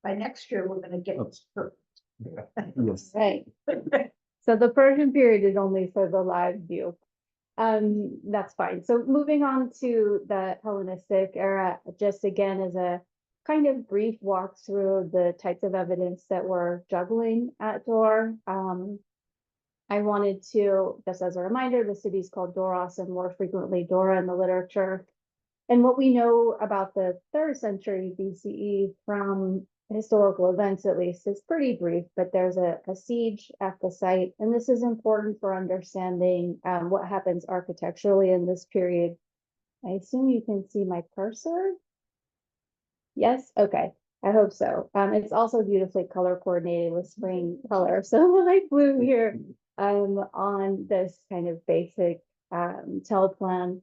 by next year, we're gonna get. Yes. Right. So the Persian period is only for the live view. That's fine. So moving on to the Hellenistic era, just again as a kind of brief walk through the types of evidence that we're juggling at Dor. I wanted to, just as a reminder, the city is called Doros and more frequently Dora in the literature. And what we know about the 3rd century BCE from historical events, at least, is pretty brief, but there's a siege at the site. And this is important for understanding what happens architecturally in this period. I assume you can see my cursor. Yes, okay. I hope so. It's also beautifully color coordinated with spring color. So light blue here on this kind of basic tell plan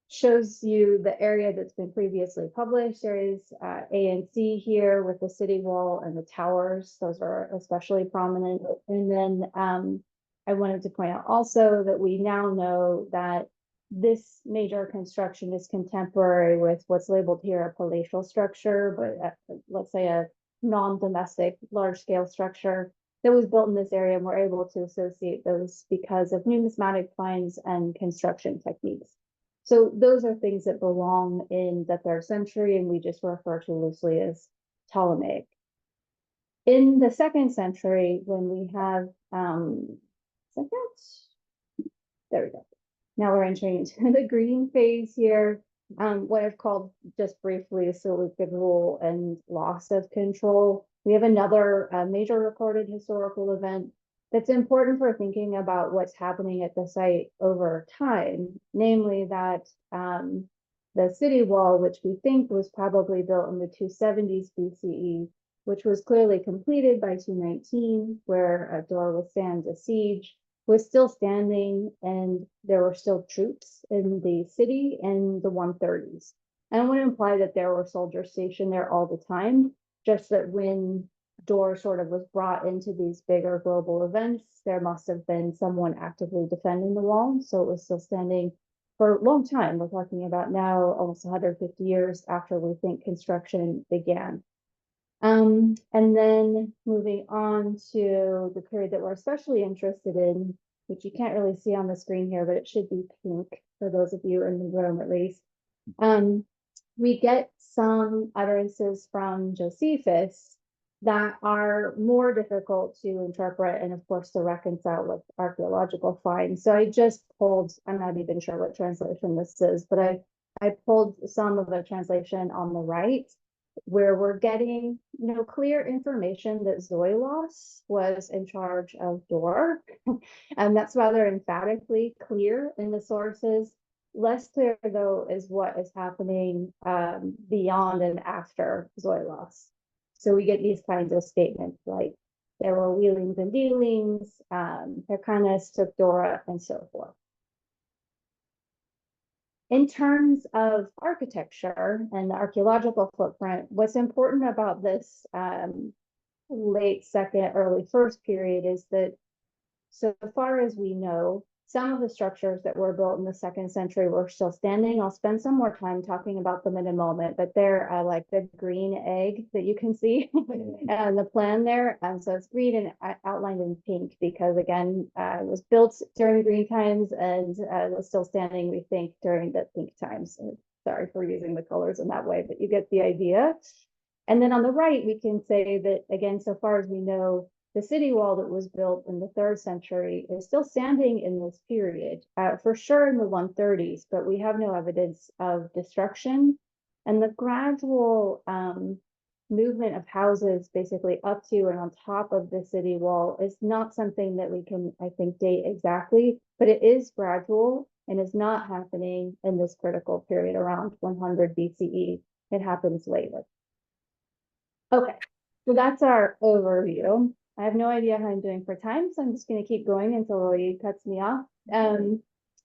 shows you the area that's been previously published. There is A and C here with the city wall and the towers. Those are especially prominent. And then I wanted to point out also that we now know that this major construction is contemporary with what's labeled here a palatial structure, but let's say a non-domestic large-scale structure that was built in this area, and we're able to associate those because of numismatic finds and construction techniques. So those are things that belong in the 3rd century, and we just refer to loosely as Ptolemaic. In the 2nd century, when we have, there we go. Now we're entering into the green phase here. What I've called just briefly Seleucid rule and loss of control. We have another major recorded historical event that's important for thinking about what's happening at the site over time, namely that the city wall, which we think was probably built in the 270s BCE, which was clearly completed by 219, where Dor withstands a siege, was still standing, and there were still troops in the city in the 130s. I don't want to imply that there were soldiers stationed there all the time, just that when Dor sort of was brought into these bigger global events, there must have been someone actively defending the wall. So it was still standing for a long time. We're talking about now almost 150 years after we think construction began. And then moving on to the period that we're especially interested in, which you can't really see on the screen here, but it should be pink for those of you in the room at least. We get some utterances from Josephus that are more difficult to interpret and of course to reconcile with archaeological finds. So I just pulled, I'm not even sure what translation this is, but I pulled some of the translation on the right, where we're getting, clear information that Zoilos was in charge of Dor. And that's rather emphatically clear in the sources. Less clear, though, is what is happening beyond and after Zoilos. So we get these kinds of statements like there were wheelings and dealings, Hyrcanus took Dora, and so forth. In terms of architecture and the archaeological footprint, what's important about this late 2nd, early 1st period is that so far as we know, some of the structures that were built in the 2nd century were still standing. I'll spend some more time talking about them in a moment, but they're like the green egg that you can see on the plan there. So it's green and outlined in pink because, again, it was built during the green times and was still standing, we think, during the pink times. Sorry for using the colors in that way, but you get the idea. And then on the right, we can say that, again, so far as we know, the city wall that was built in the 3rd century is still standing in this period, for sure in the 130s, but we have no evidence of destruction. And the gradual movement of houses basically up to and on top of the city wall is not something that we can, I think, date exactly, but it is gradual and is not happening in this critical period around 100 BCE. It happens later. Okay, so that's our overview. I have no idea how I'm doing for time, so I'm just going to keep going until Roy cuts me off.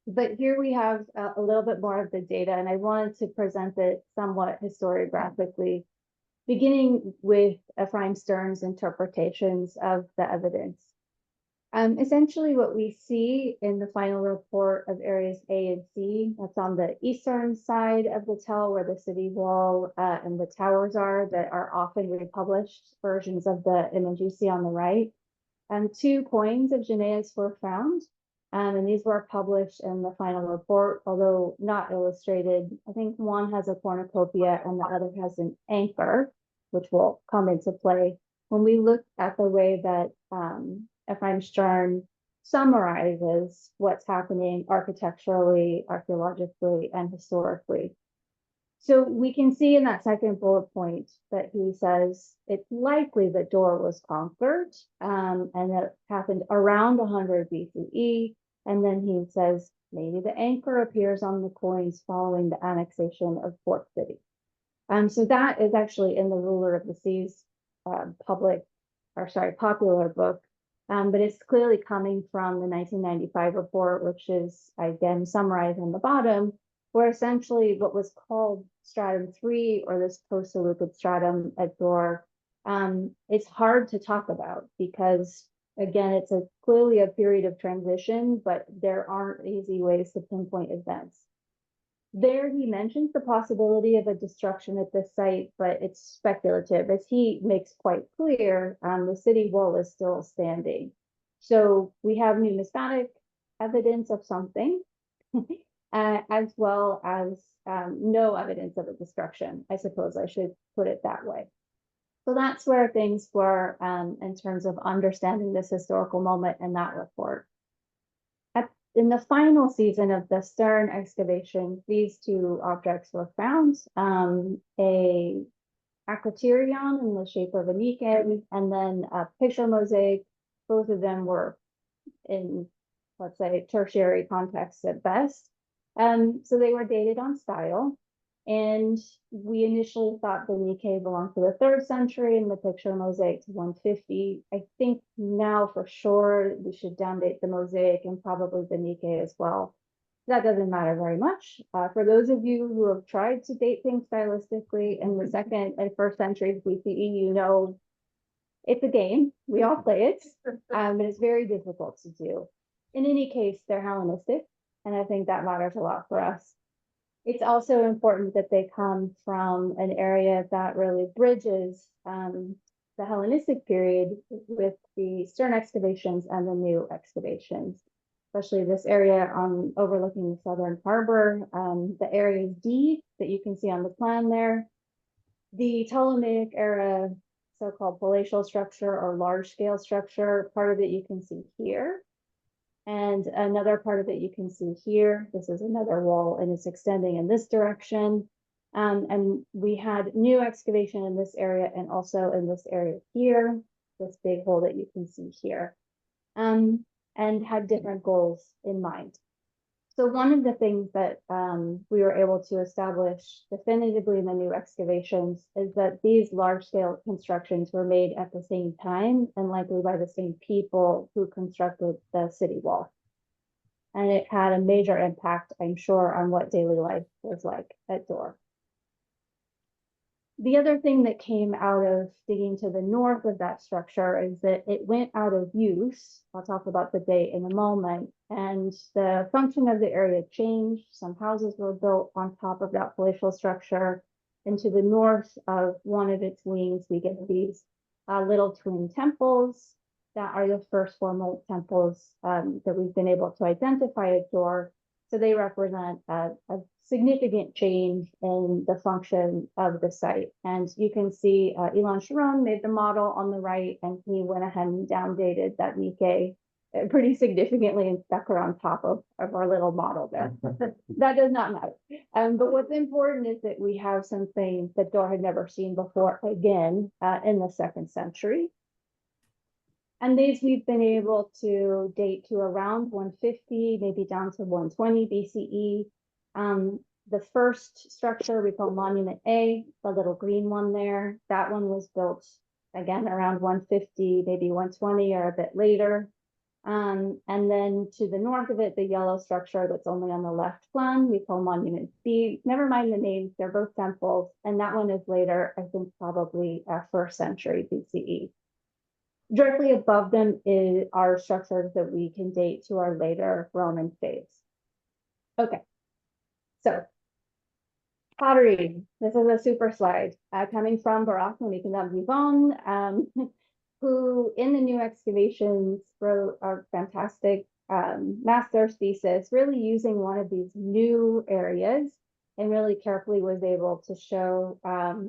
But here we have a little bit more of the data, and I wanted to present it somewhat historiographically, beginning with Ephraim Stern's interpretations of the evidence. Essentially what we see in the final report of areas A and C, that's on the eastern side of the tell where the city wall and the towers are that are often republished versions of the image you see on the right. Two coins of Janaeus were found, and these were published in the final report, although not illustrated. I think one has a cornucopia and the other has an anchor, which will come into play when we look at the way that Ephraim Stern summarizes what's happening architecturally, archaeologically, and historically. So we can see in that second bullet point that he says it's likely that Dor was conquered, and that happened around 100 BCE. And then he says maybe the anchor appears on the coins following the annexation of Port City. So that is actually in the Ruler of the Seas popular book. But it's clearly coming from the 1995 report, which is again summarized on the bottom, where essentially what was called stratum 3 or this post-Seleucid stratum at Dor, it's hard to talk about because again, it's clearly a period of transition, but there aren't easy ways to pinpoint events. There he mentions the possibility of a destruction at this site, but it's speculative. As he makes quite clear, the city wall is still standing. So we have numismatic evidence of something, as well as no evidence of a destruction. I suppose I should put it that way. So that's where things were in terms of understanding this historical moment in that report. In the final season of the Stern excavation, these two objects were found, a acroterion in the shape of a Nike, and then a picture mosaic. Both of them were in, let's say, tertiary contexts at best. So they were dated on style. And we initially thought the Nike belonged to the 3rd century and the picture mosaic to 150. I think now for sure we should date the mosaic and probably the Nike as well. That doesn't matter very much. For those of you who have tried to date things stylistically in the 2nd and 1st centuries BCE, you know it's a game. We all play it, but it's very difficult to do. In any case, they're Hellenistic, and I think that matters a lot for us. It's also important that they come from an area that really bridges the Hellenistic period with the Stern excavations and the new excavations, especially this area overlooking the southern harbor. The area D that you can see on the plan there. The Ptolemaic era so-called palatial structure or large-scale structure, part of it you can see here. And another part of it you can see here. This is another wall and it's extending in this direction. And we had new excavation in this area and also in this area here, this big hole that you can see here, and had different goals in mind. So one of the things that we were able to establish definitively in the new excavations is that these large-scale constructions were made at the same time and likely by the same people who constructed the city wall. And it had a major impact, I'm sure, on what daily life was like at Dor. The other thing that came out of digging to the north of that structure is that it went out of use. I'll talk about the date in a moment. And the function of the area changed. Some houses were built on top of that palatial structure. And to the north of one of its wings, we get these little twin temples that are the first formal temples that we've been able to identify at Dor. So they represent a significant change in the function of the site. And you can see Elon Sharon made the model on the right, and he went ahead and downdated that Nike pretty significantly and stuck her on top of our little model there. That does not matter. But what's important is that we have something that Dor had never seen before, again, in the 2nd century. And these we've been able to date to around 150, maybe down to 120 BCE. The first structure we call Monument A, the little green one there, that one was built again around 150, maybe 120 or a bit later. And then to the north of it, the yellow structure that's only on the left plan, we call Monument B. Never mind the names, they're both temples. And that one is later, I think probably 1st century BCE. Directly above them are structures that we can date to our later Roman phase. Okay, so pottery. This is a super slide coming from Barak Vivon, who in the new excavations wrote a fantastic master's thesis, really using one of these new areas and really carefully was able to show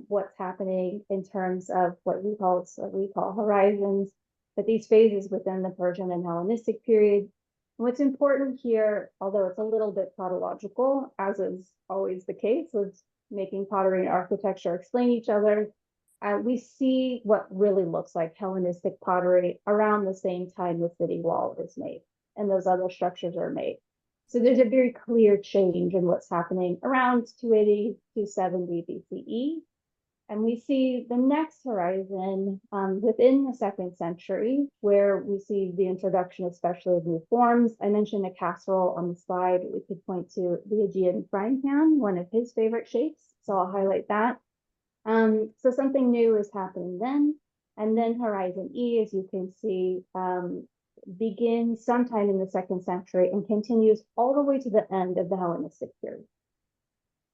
what's happening in terms of what we call horizons, but these phases within the Persian and Hellenistic period. What's important here, although it's a little bit tautological, as is always the case with making pottery and architecture explain each other, we see what really looks like Hellenistic pottery around the same time the city wall is made and those other structures are made. So there's a very clear change in what's happening around 280, 270 BCE. And we see the next horizon within the 2nd century, where we see the introduction, especially of new forms. I mentioned a casserole on the slide. We could point to the Aegean frying pan, one of his favorite shapes. So I'll highlight that. So something new is happening then. And then Horizon E, as you can see, begins sometime in the 2nd century and continues all the way to the end of the Hellenistic period.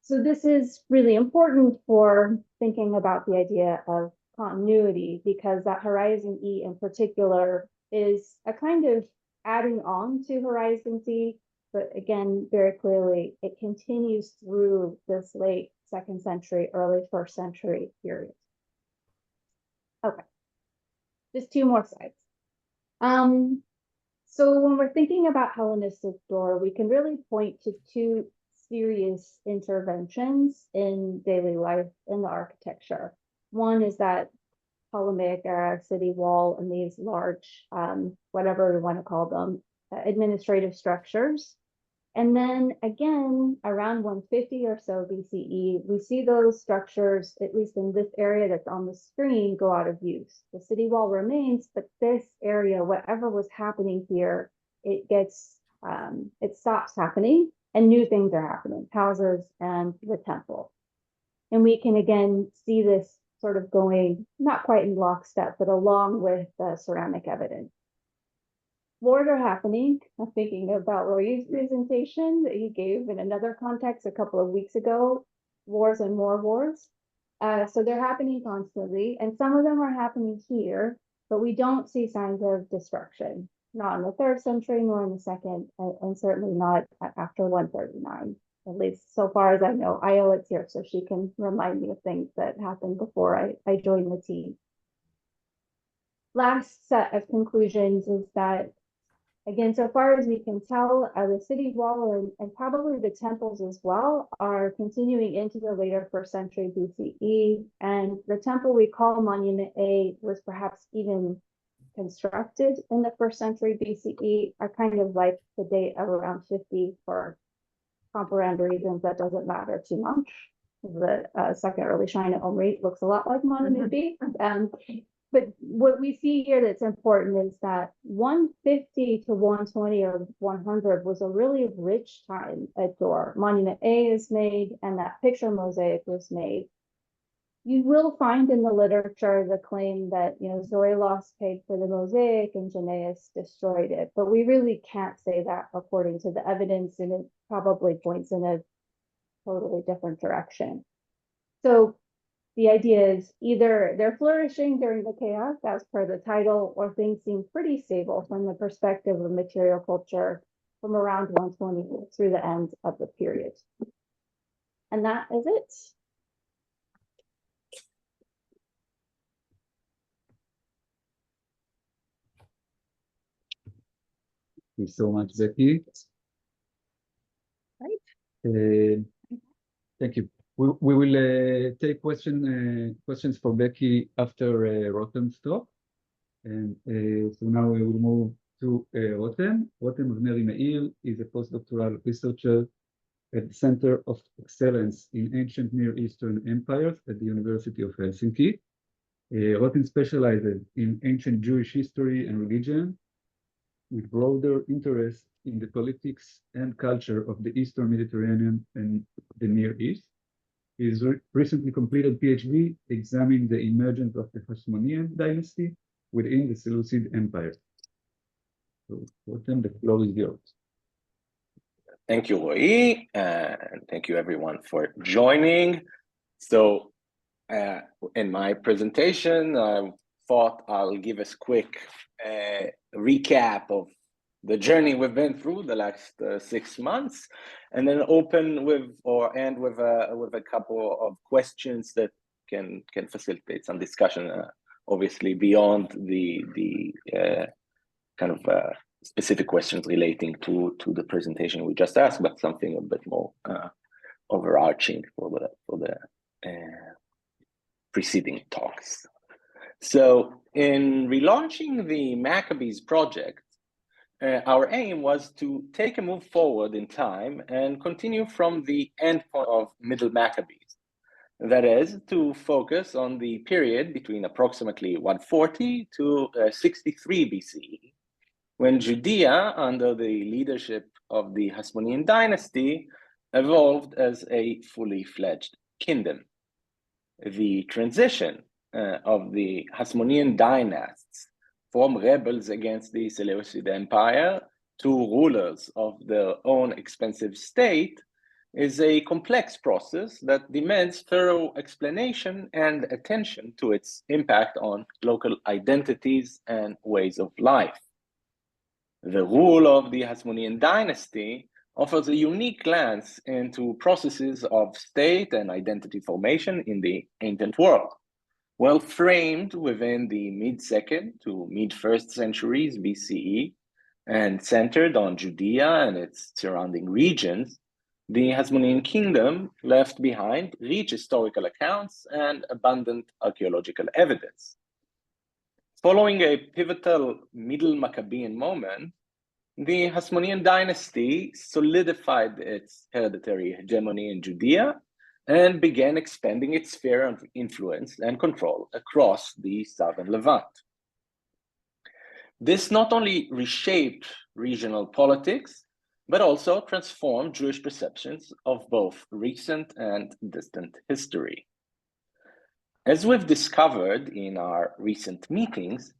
So this is really important for thinking about the idea of continuity, because that Horizon E in particular is a kind of adding on to Horizon C, but again, very clearly, it continues through this late 2nd century, early 1st century period. Okay, just 2 more slides. So when we're thinking about Hellenistic door, we can really point to 2 serious interventions in daily life in the architecture. One is that Ptolemaic era city wall and these large, whatever we want to call them, administrative structures. And then again, around 150 or so BCE, we see those structures, at least in this area that's on the screen, go out of use. The city wall remains, but this area, whatever was happening here, it stops happening and new things are happening, houses and the temple. And we can again see this sort of going, not quite in lockstep, but along with the ceramic evidence. Wars are happening. I'm thinking about Roy's presentation that he gave in another context a couple of weeks ago, wars and more wars. So they're happening constantly, and some of them are happening here, but we don't see signs of destruction, not in the 3rd century, nor in the 2nd, and certainly not after 139, at least so far as I know. Iolette's here, so she can remind me of things that happened before I joined the team. Last set of conclusions is that, again, so far as we can tell, the city wall and probably the temples as well are continuing into the later 1st century BCE. And the temple we call Monument A was perhaps even constructed in the 1st century BCE. I kind of like the date of around 50 for comparand reasons. That doesn't matter too much. The 2nd early shrine at Omri looks a lot like Monument B. But what we see here that's important is that 150 to 120 or 100 was a really rich time at Dor. Monument A is made and that picture mosaic was made. You will find in the literature the claim that, Zoilos paid for the mosaic and Janaeus destroyed it, but we really can't say that according to the evidence, and it probably points in a totally different direction. So the idea is either they're flourishing during the chaos, as per the title, or things seem pretty stable from the perspective of material culture from around 120 through the end of the period. And that is it. Thank you so much, Becky. Right. Thank you. We will take questions for Becky after Rotem's talk. And so now we will move to Rotem. Rotem Avneri Meir is a postdoctoral researcher at the Center of Excellence in Ancient Near Eastern Empires at the University of Helsinki. Rotem specializes in ancient Jewish history and religion, with broader interest in the politics and culture of the Eastern Mediterranean and the Near East. His recently completed PhD examining the emergence of the Hasmonean dynasty, within the Seleucid Empire. So, Rotem, the floor is yours. Thank you, Roy, and thank you everyone for joining. So, in my presentation, I thought I'll give us a quick recap of the journey we've been through the last 6 months, and then open with or end with a couple of questions that can facilitate some discussion, obviously beyond the kind of specific questions relating to the presentation we just asked, but something a bit more overarching for the preceding talks. So in relaunching the Maccabees Project, our aim was to take a move forward in time and continue from the endpoint of Middle Maccabees. That is, to focus on the period between approximately 140 to 63 BCE, when Judea, under the leadership of the Hasmonean dynasty, evolved as a fully fledged kingdom. The transition of the Hasmonean dynasts from rebels against the Seleucid Empire to rulers of their own expansive state is a complex process that demands thorough explanation and attention to its impact on local identities and ways of life. The rule of the Hasmonean dynasty offers a unique glance into processes of state and identity formation in the ancient world, well framed within the mid-2nd to mid-1st centuries BCE and centered on Judea and its surrounding regions. The Hasmonean kingdom left behind rich historical accounts and abundant archaeological evidence. Following a pivotal Middle Maccabean moment, the Hasmonean dynasty solidified its hereditary hegemony in Judea and began expanding its sphere of influence and control across the southern Levant. This not only reshaped regional politics, but also transformed Jewish perceptions of both recent and distant history. As we've discovered in our recent meetings,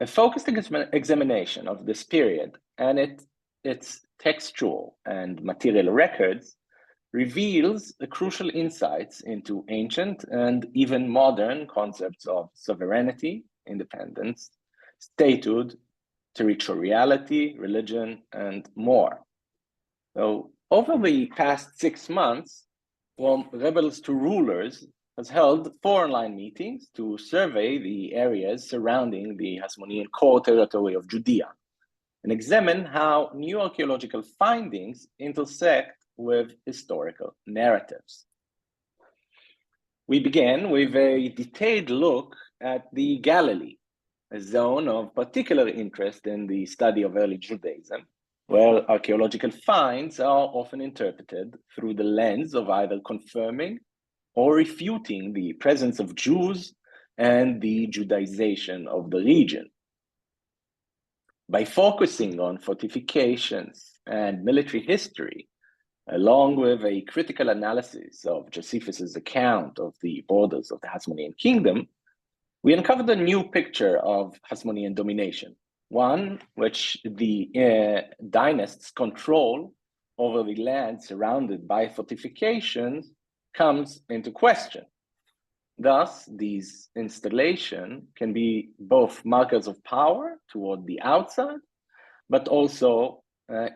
a focused examination of this period and its textual and material records reveals crucial insights into ancient and even modern concepts of sovereignty, independence, statehood, territoriality, religion, and more. So, over the past 6 months, from rebels to rulers has held 4 online meetings to survey the areas surrounding the Hasmonean core territory of Judea and examine how new archaeological findings intersect with historical narratives. We began with a detailed look at the Galilee, a zone of particular interest in the study of early Judaism, where archaeological finds are often interpreted through the lens of either confirming or refuting the presence of Jews and the Judaization of the region. By focusing on fortifications and military history, along with a critical analysis of Josephus's account of the borders of the Hasmonean kingdom, we uncovered a new picture of Hasmonean domination, one which the dynasts' control over the land surrounded by fortifications comes into question. Thus, these installations can be both markers of power toward the outside, but also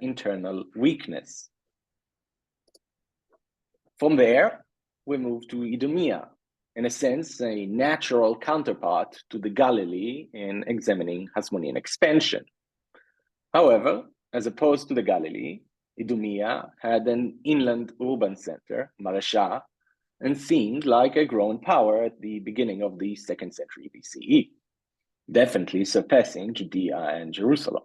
internal weakness. From there, we move to Idumea, in a sense, a natural counterpart to the Galilee in examining Hasmonean expansion. However, as opposed to the Galilee, Idumea had an inland urban center, Mareshah, and seemed like a growing power at the beginning of the 2nd century BCE, definitely surpassing Judea and Jerusalem.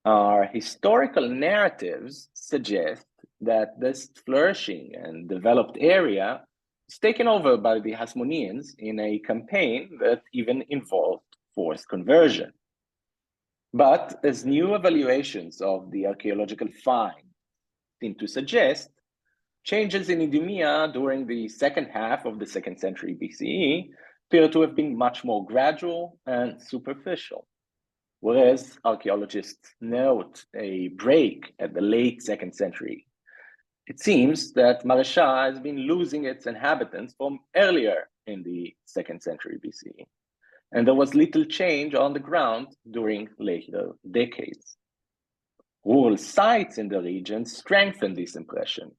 Our historical narratives suggest that this flourishing and developed area was taken over by the Hasmoneans in a campaign that even involved forced conversion. But as new evaluations of the archaeological find seem to suggest, changes in Idumea during the second half of the 2nd century BCE appear to have been much more gradual and superficial. Whereas archaeologists note a break at the late 2nd century, it seems that Maresha has been losing its inhabitants from earlier in the 2nd century BC, and there was little change on the ground during later decades. Rural sites in the region strengthen this impression.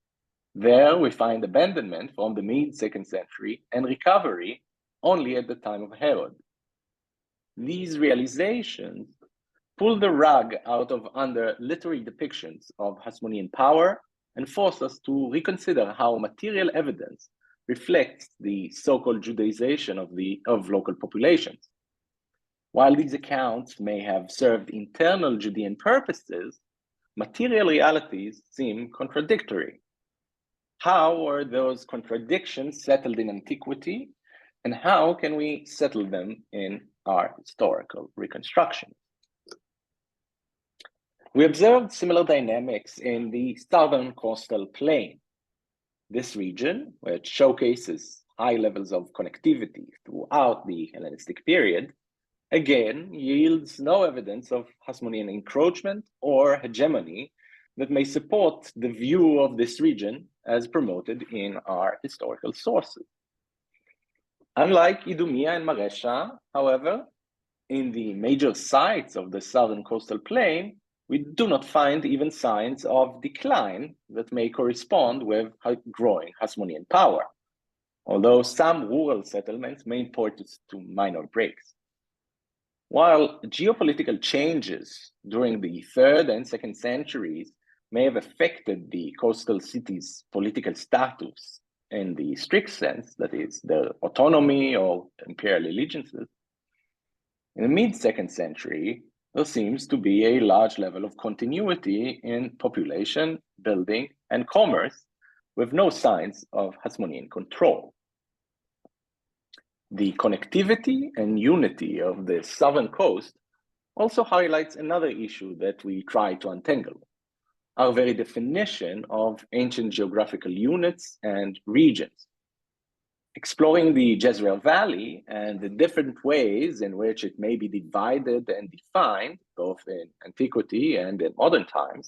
There we find abandonment from the mid-2nd century and recovery only at the time of Herod. These realizations pull the rug out of under literary depictions of Hasmonean power and force us to reconsider how material evidence reflects the so-called Judaization of local populations. While these accounts may have served internal Judean purposes, material realities seem contradictory. How are those contradictions settled in antiquity, and how can we settle them in our historical reconstruction? We observed similar dynamics in the southern coastal plain. This region, which showcases high levels of connectivity throughout the Hellenistic period, again yields no evidence of Hasmonean encroachment or hegemony that may support the view of this region as promoted in our historical sources. Unlike Idumea and Maresha, however, in the major sites of the southern coastal plain, we do not find even signs of decline that may correspond with growing Hasmonean power, although some rural settlements may point to minor breaks. While geopolitical changes during the 3rd and 2nd centuries may have affected the coastal cities' political status in the strict sense, that is, their autonomy or imperial allegiances, in the mid-2nd century, there seems to be a large level of continuity in population, building, and commerce, with no signs of Hasmonean control. The connectivity and unity of the southern coast also highlights another issue that we try to untangle: our very definition of ancient geographical units and regions. Exploring the Jezreel Valley and the different ways in which it may be divided and defined, both in antiquity and in modern times,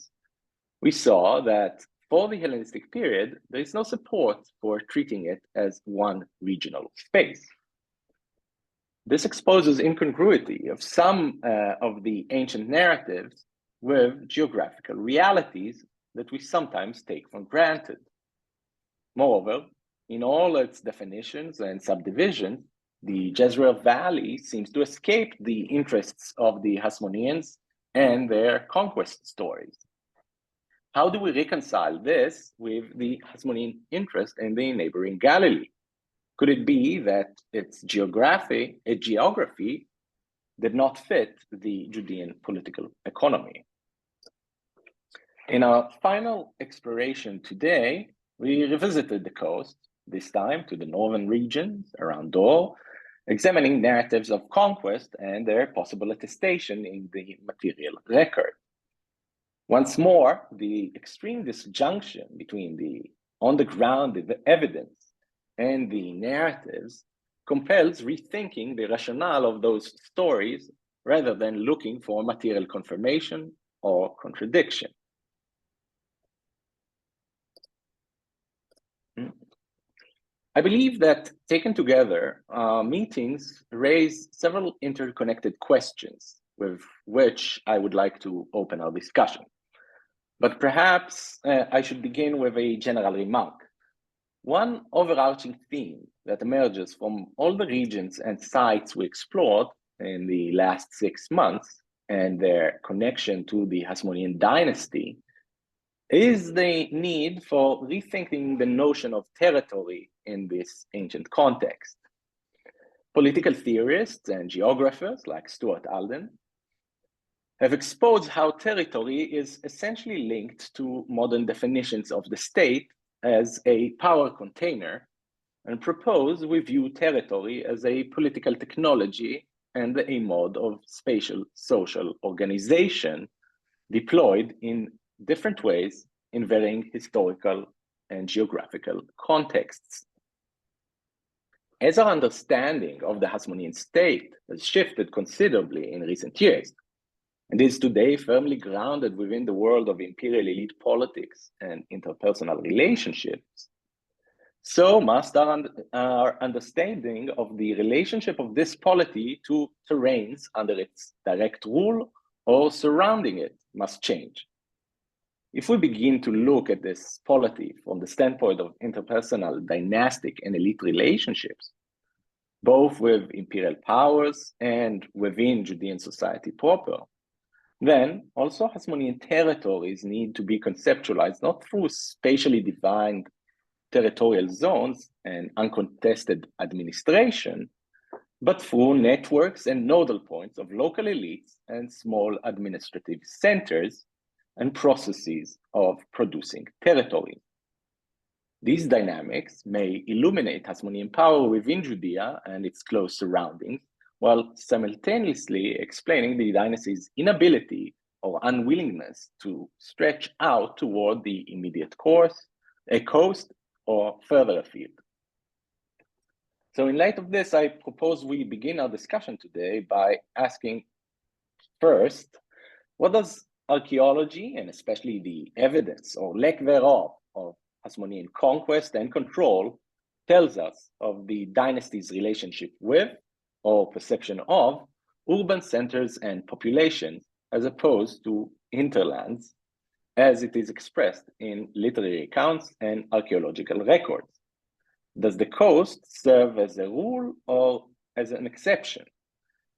we saw that for the Hellenistic period, there is no support for treating it as one regional space. This exposes incongruity of some of the ancient narratives with geographical realities that we sometimes take for granted. Moreover, in all its definitions and subdivisions, the Jezreel Valley seems to escape the interests of the Hasmoneans and their conquest stories. How do we reconcile this with the Hasmonean interest in the neighboring Galilee? Could it be that its geography did not fit the Judean political economy? In our final exploration today, we revisited the coast, this time to the northern regions around Dor, examining narratives of conquest and their possible attestation in the material record. Once more, the extreme disjunction between the on-the-ground evidence and the narratives compels rethinking the rationale of those stories rather than looking for material confirmation or contradiction. I believe that taken together, meetings raise several interconnected questions with which I would like to open our discussion. But perhaps I should begin with a general remark. One overarching theme that emerges from all the regions and sites we explored in the last 6 months and their connection to the Hasmonean dynasty is the need for rethinking the notion of territory in this ancient context. Political theorists and geographers like Stuart Alden have exposed how territory is essentially linked to modern definitions of the state as a power container, and propose we view territory as a political technology and a mode of spatial social organization deployed in different ways in varying historical and geographical contexts. As our understanding of the Hasmonean state has shifted considerably in recent years, and is today firmly grounded within the world of imperial elite politics and interpersonal relationships, so must our understanding of the relationship of this polity to terrains under its direct rule or surrounding it must change. If we begin to look at this polity from the standpoint of interpersonal, dynastic, and elite relationships, both with imperial powers and within Judean society proper, then also Hasmonean territories need to be conceptualized not through spatially defined territorial zones and uncontested administration, but through networks and nodal points of local elites and small administrative centers and processes of producing territory. These dynamics may illuminate Hasmonean power within Judea and its close surroundings, while simultaneously explaining the dynasty's inability or unwillingness to stretch out toward the immediate coast or further afield. So in light of this, I propose we begin our discussion today by asking first, what does archaeology, and especially the evidence or lack thereof of Hasmonean conquest and control, tells us of the dynasty's relationship with, or perception of, urban centers and populations, as opposed to hinterlands, as it is expressed in literary accounts and archaeological records? Does the coast serve as a rule or as an exception?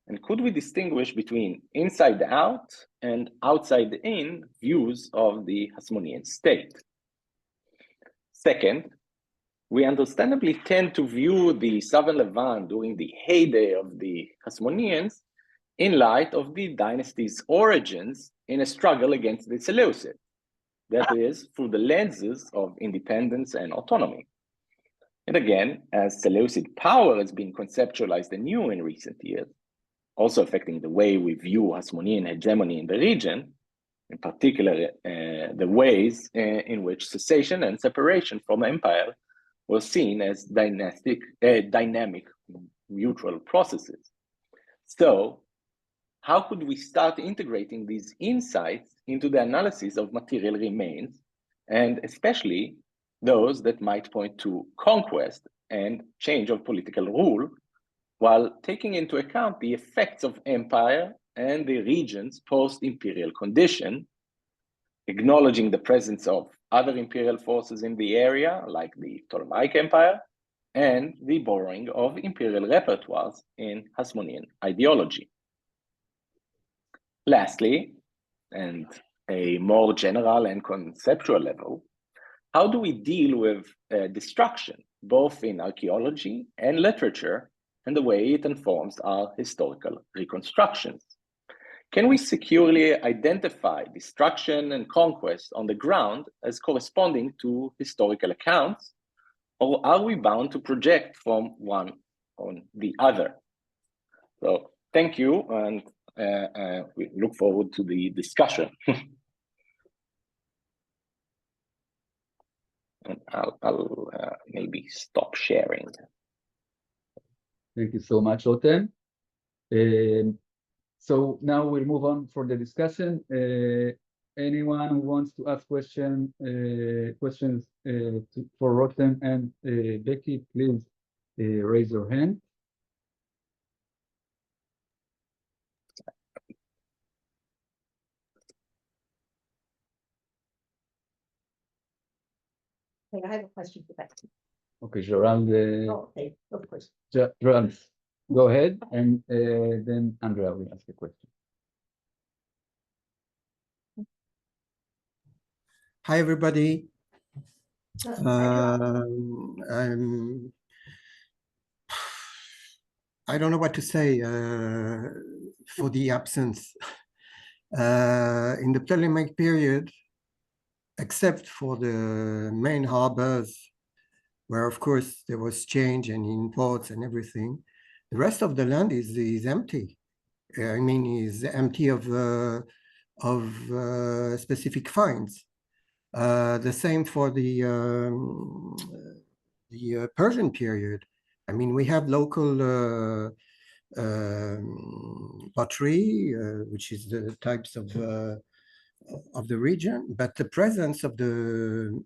And could we distinguish between inside out and outside in views of the Hasmonean state? Second, we understandably tend to view the southern Levant during the heyday of the Hasmoneans in light of the dynasty's origins in a struggle against the Seleucids, that is, through the lenses of independence and autonomy. And again, as Seleucid power has been conceptualized anew in recent years, also affecting the way we view Hasmonean hegemony in the region, in particular the ways in which cessation and separation from empire were seen as dynamic mutual processes. So, how could we start integrating these insights into the analysis of material remains, and especially those that might point to conquest and change of political rule, while taking into account the effects of empire and the region's post-imperial condition, acknowledging the presence of other imperial forces in the area, like the Ptolemaic Empire, and the borrowing of imperial repertoires in Hasmonean ideology. Lastly, and a more general and conceptual level, how do we deal with destruction, both in archaeology and literature, and the way it informs our historical reconstructions? Can we securely identify destruction and conquest on the ground as corresponding to historical accounts, or are we bound to project from one on the other? So thank you, and we look forward to the discussion. And I'll maybe stop sharing. Thank you so much, Rotem. So now we'll move on for the discussion. Anyone who wants to ask questions for Rotem and Becky, please raise your hand. Okay, I have a question for Becky. Okay, Gerald. Oh, okay, of course. Gerald, go ahead, and then Andrea will ask a question. Hi, everybody. I don't know what to say for the absence. In the Ptolemaic period, except for the main harbors, where of course there was change and imports and everything, the rest of the land is empty. I mean, is empty of specific finds. The same for the Persian period. I mean, we have local pottery, which is the types of the region, but the presence of the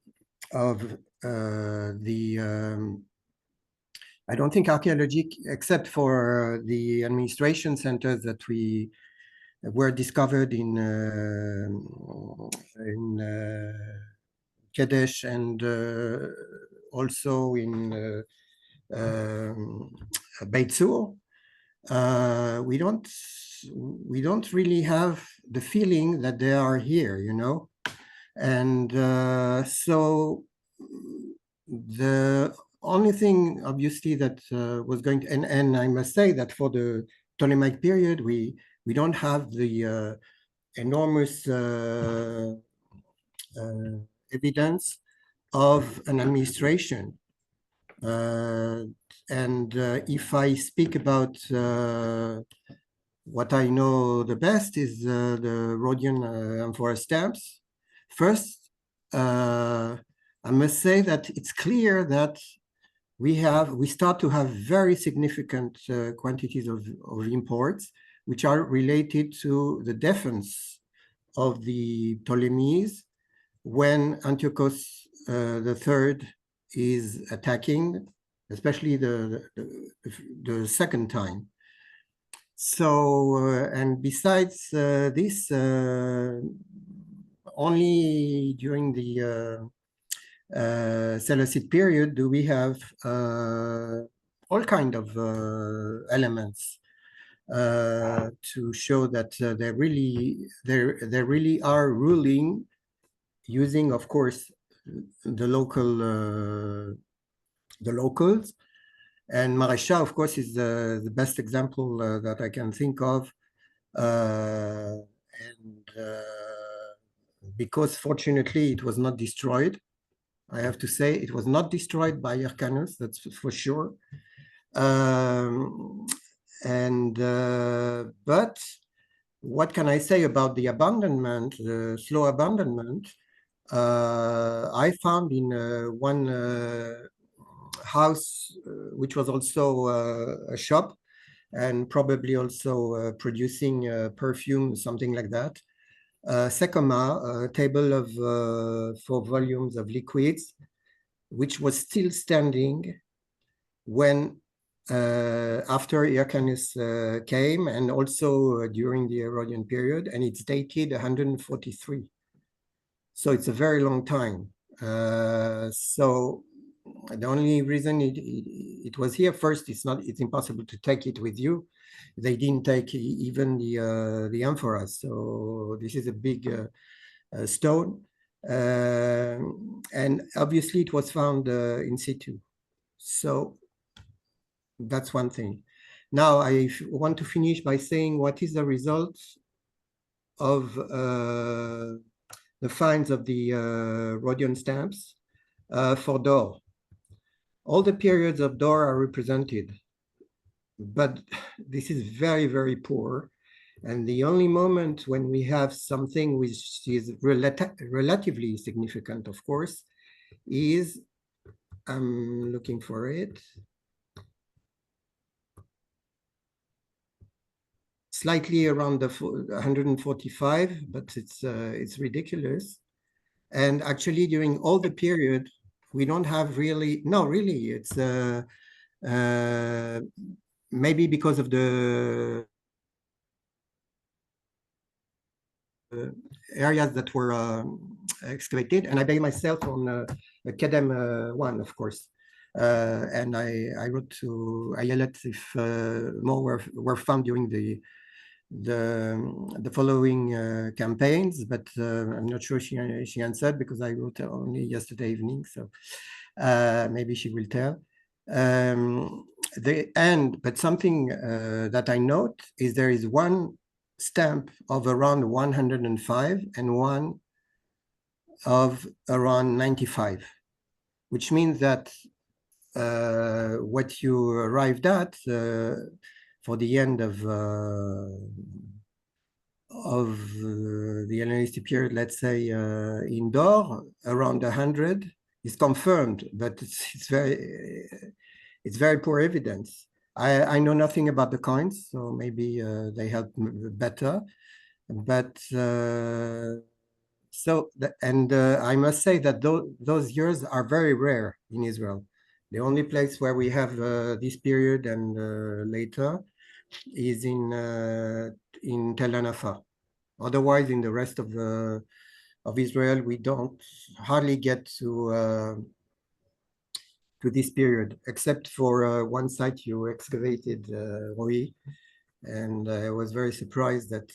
I don't think archaeology, except for the administration centers that were discovered in Kadesh and also in Beit Zur. We don't really have the feeling that they are here, you know, and so the only thing, obviously, that was going to, and I must say that for the Ptolemaic period, we don't have the enormous evidence of an administration. And if I speak about what I know the best is the Rhodian amphora stamps. First, I must say that it's clear that we start to have very significant quantities of imports, which are related to the defense of the Ptolemies when Antiochus III is attacking, especially the second time. So, and besides this, only during the Seleucid period do we have all kind of elements to show that they really are ruling, using, of course, the locals. And Maréchal, of course, is the best example that I can think of. Because fortunately it was not destroyed. I have to say it was not destroyed by Hyrcanus, that's for sure. But what can I say about the abandonment, the slow abandonment? I found in one house, which was also a shop and probably also producing perfume, something like that. Secoma, a table of 4 volumes of liquids, which was still standing when after Hyrcanus came, and also during the Herodian period, and it's dated 143. So it's a very long time. So the only reason it was here, first, it's impossible to take it with you. They didn't take even the amphoras. So this is a big stone. And obviously it was found in situ. So that's one thing. Now I want to finish by saying what is the result of the finds of the Rhodian stamps for Dor. All the periods of Dor are represented, but this is very, very poor. And the only moment when we have something which is relatively significant, of course, is, I'm looking for it, slightly around the 145, but it's ridiculous. And actually, during all the period, we don't have really, no, really, it's maybe because of the areas that were excavated, and I based myself on Kedem 1, of course. And I wrote to Ayelet if more were found during the following campaigns, but I'm not sure she answered because I wrote only yesterday evening, so maybe she will tell. But something that I note is there is one stamp of around 105 and one of around 95, which means that what you arrived at for the end of the Hellenistic period, let's say in Dor, around 100 is confirmed, but it's very, it's very poor evidence. I know nothing about the coins, so maybe they help better. But I must say that those years are very rare in Israel. The only place where we have this period and later is in Tel Anafa. Otherwise, in the rest of Israel, we don't hardly get to this period, except for one site you excavated, Roy, and I was very surprised that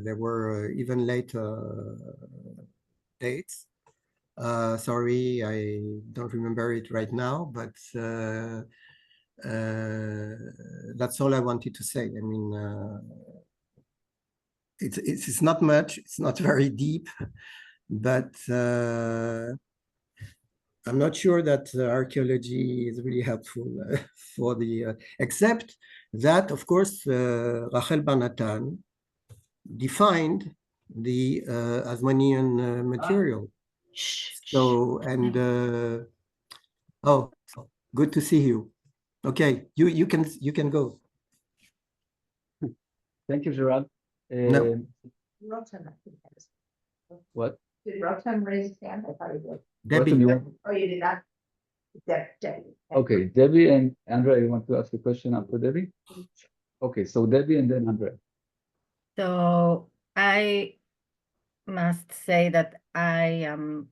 there were even later dates. Sorry, I don't remember it right now, but that's all I wanted to say. I mean, it's not much, it's not very deep, but I'm not sure that archaeology is really helpful for the, except that, of course, Rachel Bar Natan defined the Hasmonean material. So, and, oh, good to see you. Okay, you can go. Thank you, Gerard. No. Rotem, I think that is. What? Did Rotem raise his hand? I thought he did. Debbie. Rotem, you want- Oh, you did not? Debbie. Okay, Debbie and Andrea, you want to ask a question after Debbie? Okay, so Debbie and then Andrea. So I must say that I am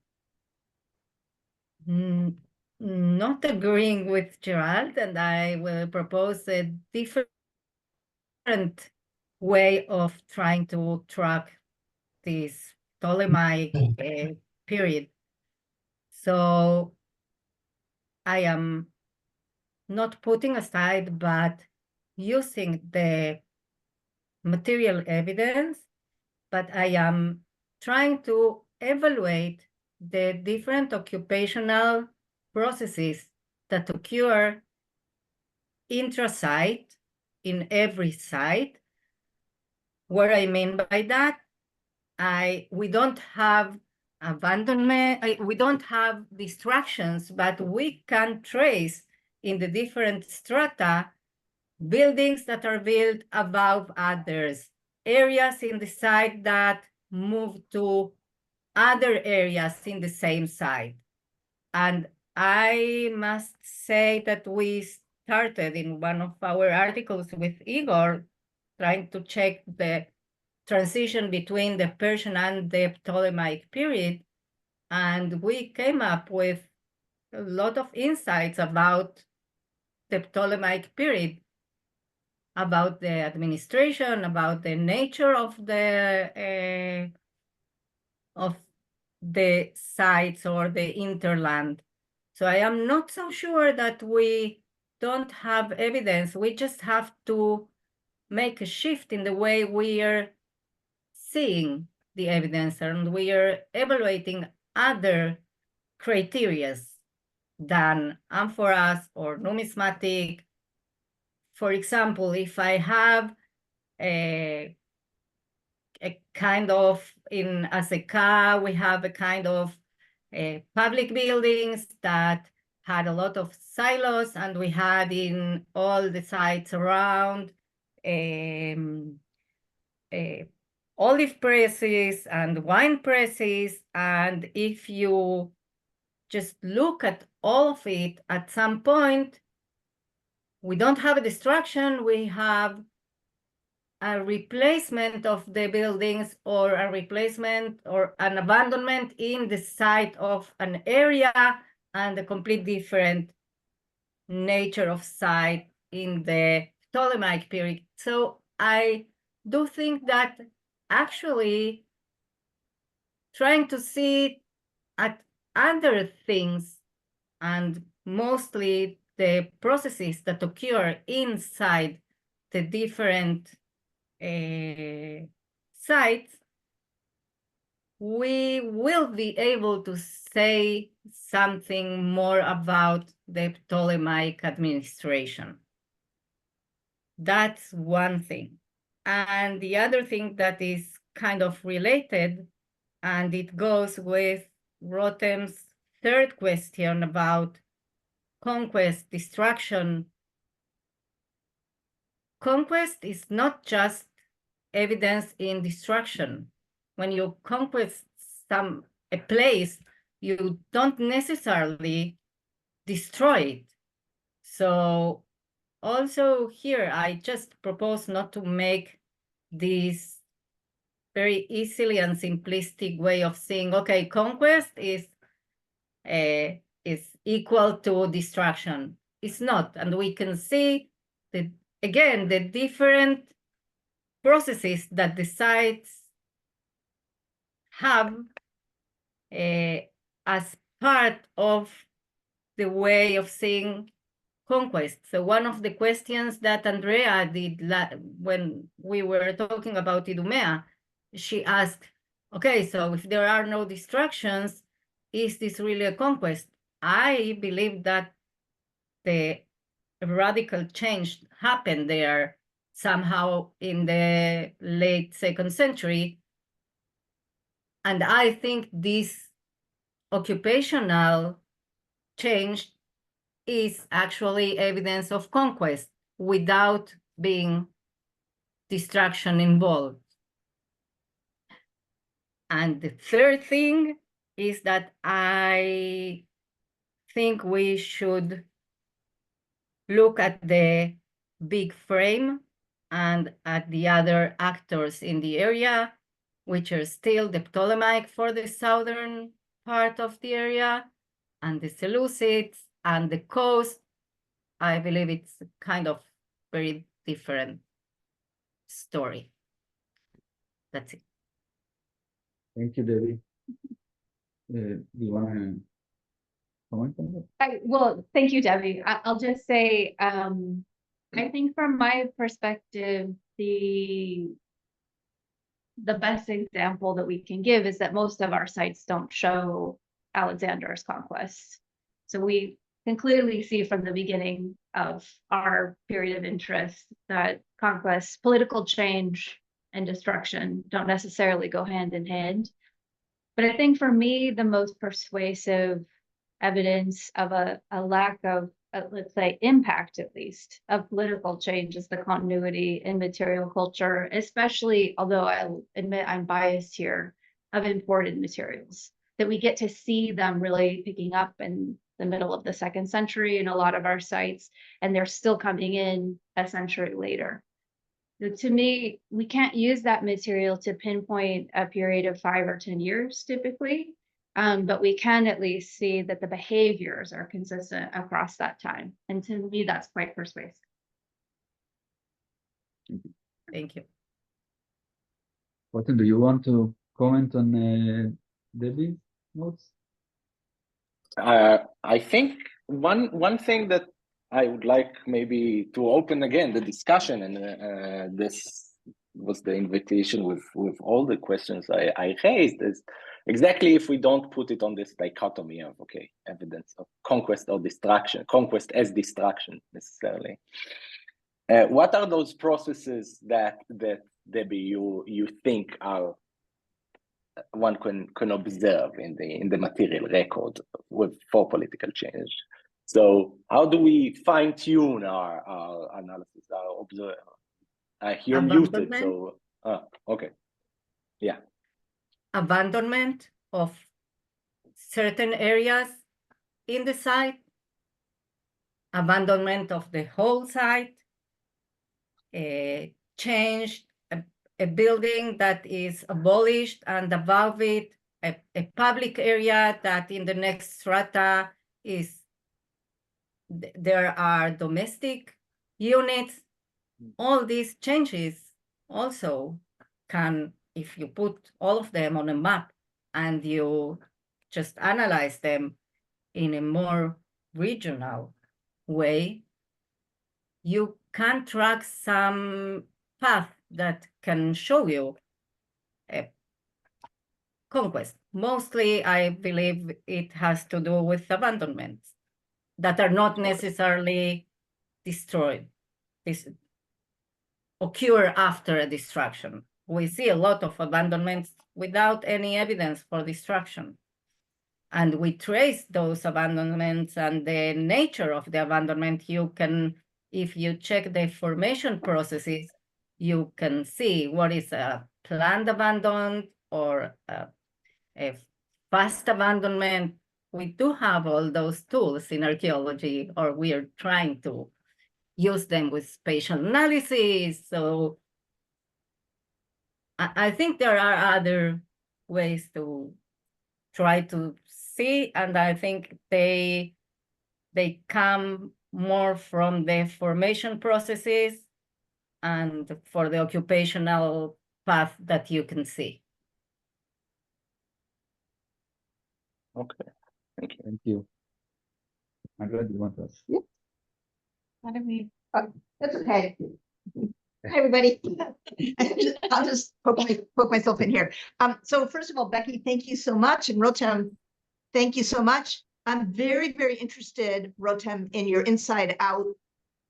not agreeing with Gerald, and I will propose a different way of trying to track this Ptolemaic period. So I am not putting aside, but using the material evidence, but I am trying to evaluate the different occupational processes that occur intra-site in every site. What I mean by that, we don't have abandonment, we don't have distractions, but we can trace in the different strata buildings that are built above others, areas in the site that move to other areas in the same site. And I must say that we started in one of our articles with Igor, trying to check the transition between the Persian and the Ptolemaic period. And we came up with a lot of insights about the Ptolemaic period, about the administration, about the nature of the sites or the interland. So I am not so sure that we don't have evidence. We just have to make a shift in the way we are seeing the evidence, and we are evaluating other criteria than amphoras or numismatic. For example, if I have a kind of, in Azekah, we have a kind of public buildings that had a lot of silos, and we had in all the sites around olive presses and wine presses. And if you just look at all of it, at some point, we don't have a destruction, we have a replacement of the buildings, or a replacement or an abandonment in the site of an area, and a complete different nature of site in the Ptolemaic period. So I do think that actually trying to see at other things, and mostly the processes that occur inside the different sites, we will be able to say something more about the Ptolemaic administration. That's one thing. And the other thing that is kind of related, and it goes with Rotem's third question about conquest, destruction. Conquest is not just evidence in destruction. When you conquest a place, you don't necessarily destroy it. So also here, I just propose not to make this very easily and simplistic way of saying, okay, conquest is equal to destruction. It's not, and we can see that, again, the different processes that the sites have as part of the way of seeing conquest. So one of the questions that Andrea did when we were talking about Idumea, she asked, okay, so if there are no distractions, is this really a conquest? I believe that the radical change happened there somehow in the late 2nd century. And I think this occupational change is actually evidence of conquest without being destruction involved. And the third thing is that I think we should look at the big frame and at the other actors in the area, which are still the Ptolemaic for the southern part of the area, and the Seleucids and the coast. I believe it's kind of very different story. That's it. Thank you, Debbie. Do you want to comment on that? Well, thank you, Debbie. I'll just say, I think from my perspective, the best example that we can give is that most of our sites don't show Alexander's conquest. So we can clearly see from the beginning of our period of interest that conquest, political change, and destruction don't necessarily go hand in hand. But I think for me, the most persuasive evidence of a lack of, let's say, impact, at least, of political change is the continuity in material culture, especially, although I'll admit I'm biased here, of imported materials, that we get to see them really picking up in the middle of the 2nd century in a lot of our sites, and they're still coming in a century later. So to me, we can't use that material to pinpoint a period of 5 or 10 years typically, but we can at least see that the behaviors are consistent across that time. And to me, that's quite persuasive. Thank you. Rotem, do you want to comment on Debbie's notes? I think one thing that I would like maybe to open again the discussion, and this was the invitation with all the questions I raised, is exactly if we don't put it on this dichotomy of, okay, evidence of conquest or destruction, conquest as destruction necessarily. What are those processes that Debbie you think are one can observe in the material record for political change? So how do we fine tune our analysis, our observe? You're muted, so okay, yeah. Abandonment of certain areas in the site, abandonment of the whole site, change, a building that is abolished, and above it, a public area that in the next strata there are domestic units. All these changes also can, if you put all of them on a map and you just analyze them in a more regional way, you can track some path that can show you a conquest. Mostly, I believe it has to do with abandonments that are not necessarily destroyed. This occur after a destruction. We see a lot of abandonments without any evidence for destruction. and we trace those abandonments and the nature of the abandonment, you can, if you check the formation processes, you can see what is a planned abandonment or a fast abandonment. We do have all those tools in archaeology, or we are trying to use them with spatial analysis. So I think there are other ways to try to see, and I think they come more from the formation processes and for the occupational path that you can see. Okay, thank you. Thank you. Andrea, do you want us? How do we, that's okay. Hi, everybody. I'll just poke myself in here. So first of all, Becky, thank you so much. And Rotem, thank you so much. I'm very, very interested, Rotem, in your inside out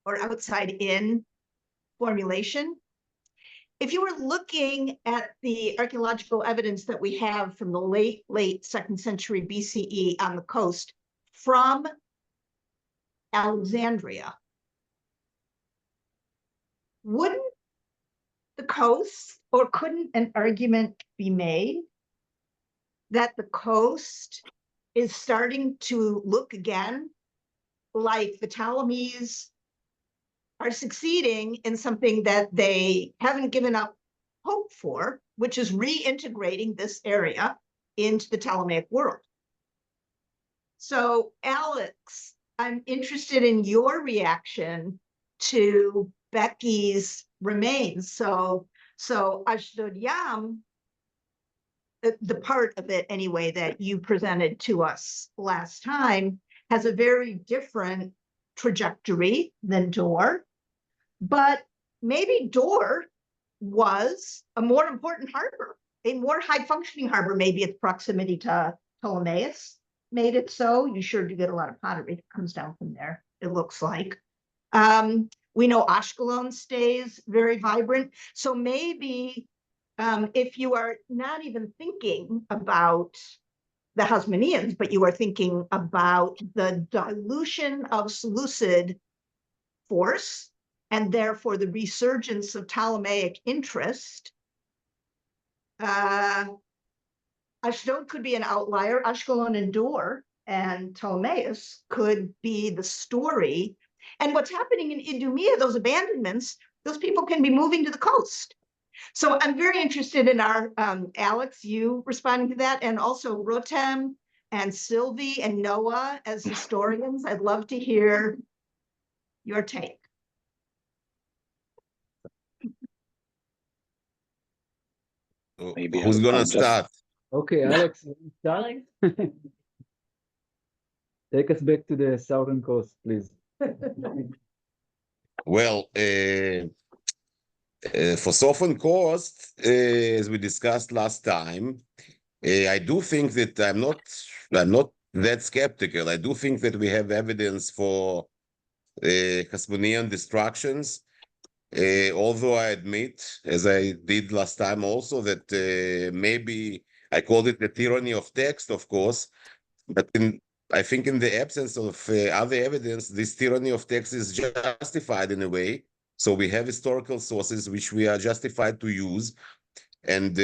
or outside in formulation. If you were looking at the archaeological evidence that we have from the late 2nd century BCE on the coast from Alexandria, wouldn't the coast, or couldn't an argument be made that the coast is starting to look again like the Ptolemies are succeeding in something that they haven't given up hope for, which is reintegrating this area into the Ptolemaic world? So, Alex, I'm interested in your reaction to Becky's remains. So Ashdod Yam, the part of it anyway that you presented to us last time, has a very different trajectory than Dor, but maybe Dor was a more important harbor, a more high-functioning harbor. Maybe its proximity to Ptolemais made it so. You sure do get a lot of pottery that comes down from there, it looks like. We know Ashkelon stays very vibrant. So maybe if you are not even thinking about the Hasmoneans, but you are thinking about the dilution of Seleucid force, and therefore the resurgence of Ptolemaic interest, Ashdod could be an outlier. Ashkelon and Dor and Ptolemais could be the story. And what's happening in Idumea, those abandonments, those people can be moving to the coast. So I'm very interested in our, Alex, you responding to that, and also Rotem and Sylvie and Noah as historians. I'd love to hear your take. Maybe Who's I'll gonna just- start? Okay, Alex, you start. Take us back to the southern coast, please. Well, for Southern Coast, as we discussed last time, I do think that I'm not that skeptical. I do think that we have evidence for Hasmonean destructions. Although I admit, as I did last time also, that maybe I called it the tyranny of text, of course, but I think in the absence of other evidence, this tyranny of text is justified in a way. So we have historical sources which we are justified to use, and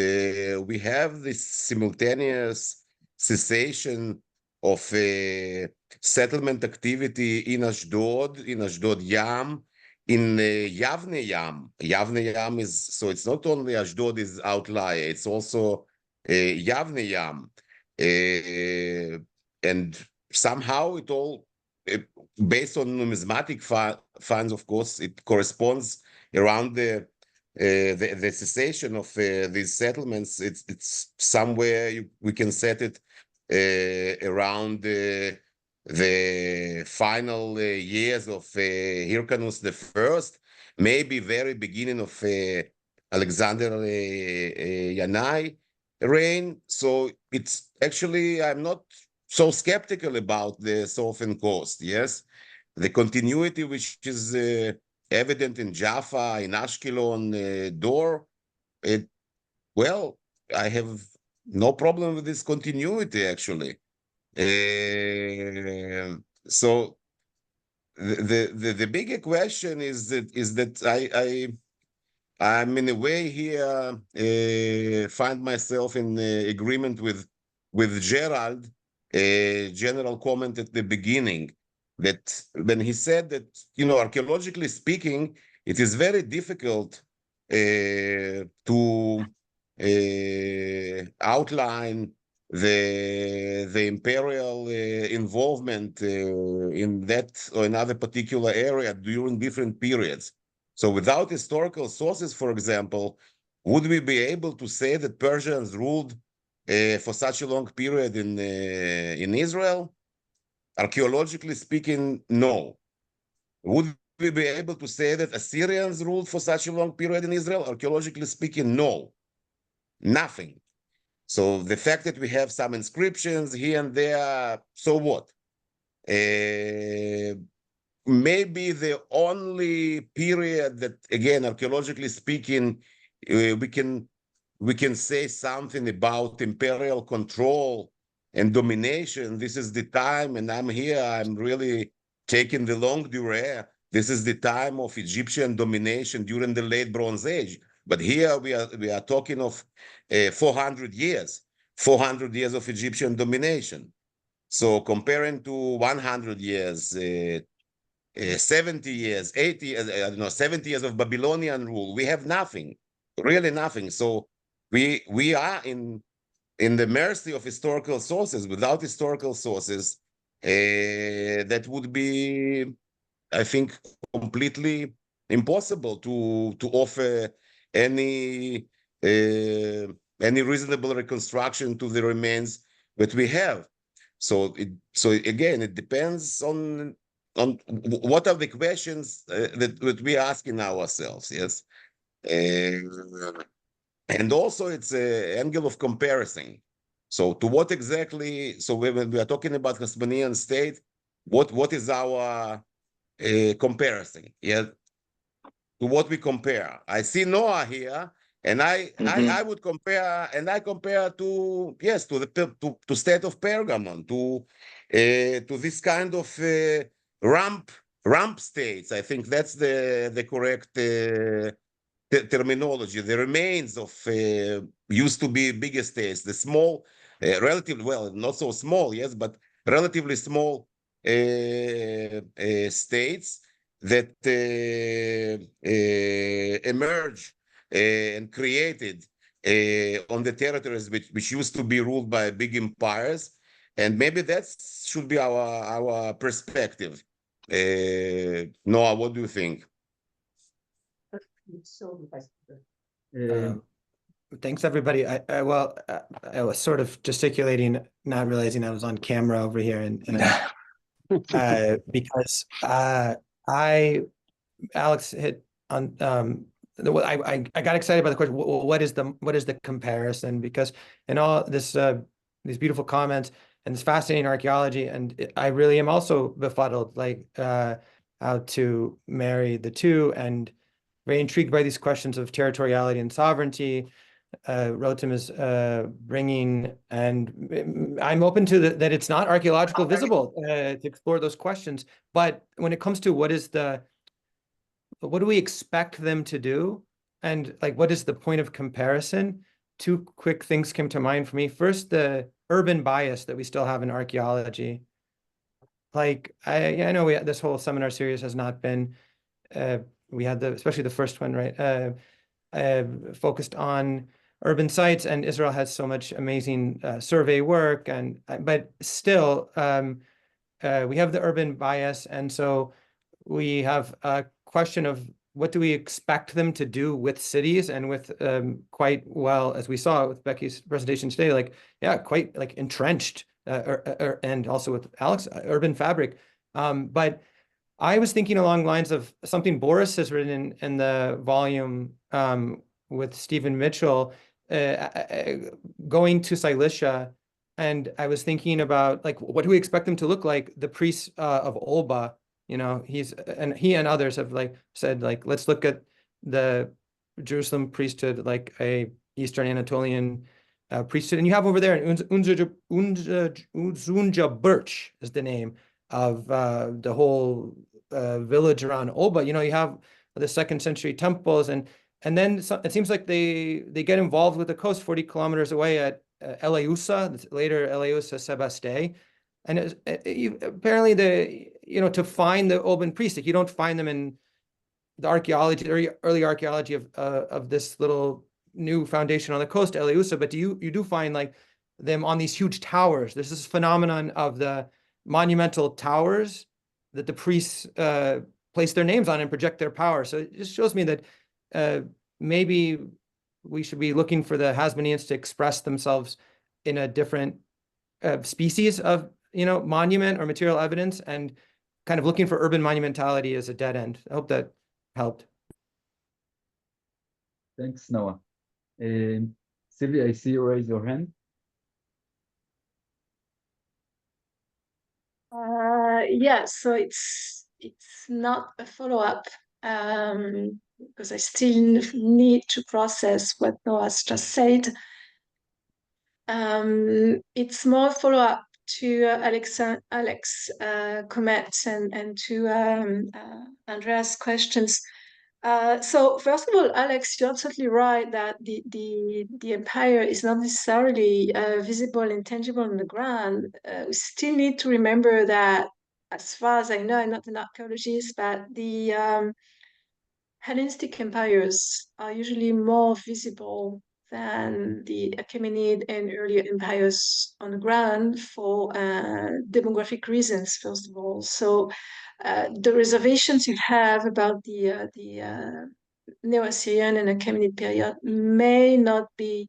we have this simultaneous cessation of settlement activity in Ashdod Yam, in Yavne Yam. Yavne Yam is, so it's not only Ashdod is outlier, it's also Yavne Yam. And somehow it all, based on numismatic funds, of course, it corresponds around the cessation of these settlements. It's somewhere we can set it around the final years of Hyrcanus I, maybe very beginning of Alexander Yanai reign. So it's actually, I'm not so skeptical about the Southern Coast. Yes, the continuity which is evident in Jaffa, in Ashkelon, Dor. Well, I have no problem with this continuity actually. So the bigger question is that I'm in a way here find myself in agreement with Gerald, general comment at the beginning, that when he said that, you know, archaeologically speaking, it is very difficult to outline the imperial involvement in that or another particular area during different periods. So without historical sources, for example, would we be able to say that Persians ruled for such a long period in Israel? Archaeologically speaking, no. Would we be able to say that Assyrians ruled for such a long period in Israel? Archaeologically speaking, no. Nothing. So the fact that we have some inscriptions here and there, so what? Maybe the only period that, again, archaeologically speaking, we can say something about imperial control and domination. This is the time, and I'm here, I'm really taking the longue durée. This is the time of Egyptian domination during the late Bronze Age. But here we are talking of 400 years of Egyptian domination. So comparing to 100 years, 70 years, 80, I don't know, 70 years of Babylonian rule, we have nothing, really nothing. So we are in the mercy of historical sources. Without historical sources, that would be, I think, completely impossible to offer any reasonable reconstruction to the remains that we have. So again, it depends on what are the questions that we are asking ourselves. Yes, and also it's an angle of comparison. So to what exactly? So when we are talking about Hasmonean state, what is our comparison? Yeah, to what we compare. I see Noah here, and I would compare, and I compare to, yes, to the state of Pergamon, to this kind of ramp states. I think that's the correct terminology. The remains of used to be bigger states, the small, relatively, well, not so small, yes, but relatively small states that emerged and created on the territories which used to be ruled by big empires. And maybe that should be our perspective. Noah, what do you think? Thanks, everybody. I was sort of gesticulating, not realizing I was on camera over here, and because Alex hit on I got excited by the question. What is the comparison? Because in all this these beautiful comments and this fascinating archaeology, and I really am also befuddled, like how to marry the two, and very intrigued by these questions of territoriality and sovereignty. Rotem is bringing, and I'm open to that it's not archaeological visible to explore those questions. But when it comes to what do we expect them to do, and like what is the point of comparison, two quick things came to mind for me. First, the urban bias that we still have in archaeology. Like I know this whole seminar series has not been we had especially the first one, right, focused on urban sites, and Israel has so much amazing survey work, but still we have the urban bias, and so we have a question of what do we expect them to do with cities, and with quite well, as we saw with Becky's presentation today, like, yeah, quite like entrenched, and also with Alex, urban fabric. But I was thinking along the lines of something Boris has written in the volume with Stephen Mitchell, going to Cilicia, and I was thinking about, like, what do we expect them to look like? The priests of Olba, you know, he and others have like said, like, let's look at the Jerusalem priesthood like a Eastern Anatolian priesthood. And you have over there Unzunja Birch is the name of the whole village around Oba. You know, you have the 2nd century temples, and then it seems like they get involved with the coast 40 kilometers away at Eleusa, later Eleusa Sebaste. And apparently to find the Oban priest, like you don't find them in the archaeology, early archaeology of this little new foundation on the coast, Eleusa, but you do find like them on these huge towers. There's this phenomenon of the monumental towers that the priests place their names on and project their power. So it just shows me that maybe we should be looking for the Hasmoneans to express themselves in a different species of monument or material evidence, and kind of looking for urban monumentality as a dead end. I hope that helped. Thanks, Noah. Sylvia, I see you raise your hand. Yeah, so it's not a follow-up because I still need to process what Noah's just said. It's more follow-up to Alex comments and to Andrea's questions. So first of all, Alex, you're absolutely right that the empire is not necessarily visible and tangible on the ground. We still need to remember that, as far as I know, I'm not an archaeologist, but the Hellenistic empires are usually more visible than the Achaemenid and earlier empires on the ground for demographic reasons, first of all. So the reservations you have about the Neo-Assyrian and Achaemenid period may not be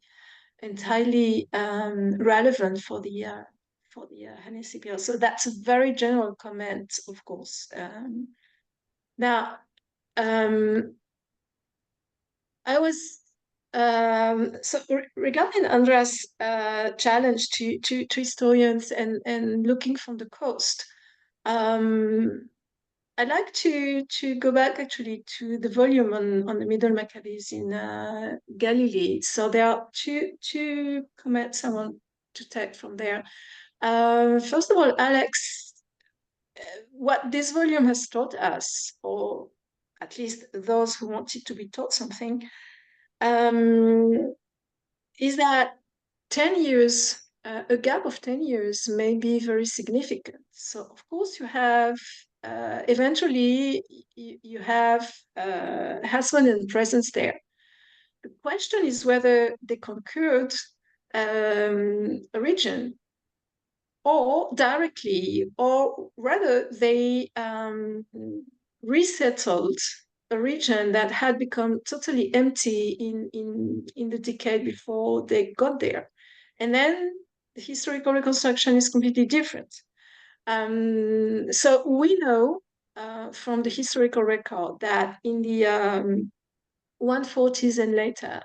entirely relevant for the Hellenistic period. So that's a very general comment, of course. Now, I was regarding Andrea's challenge to historians and looking from the coast. I'd like to go back actually to the volume on the Middle Maccabees in Galilee. So there are two comments I want to take from there. First of all, Alex, what this volume has taught us, or at least those who wanted to be taught something, is that 10 years, a gap of 10 years may be very significant. So of course you have, eventually you have Hasmonean presence there. The question is whether they conquered a region or directly, or rather they resettled a region that had become totally empty in the decade before they got there. And then the historical reconstruction is completely different. So we know from the historical record that in the 140s and later,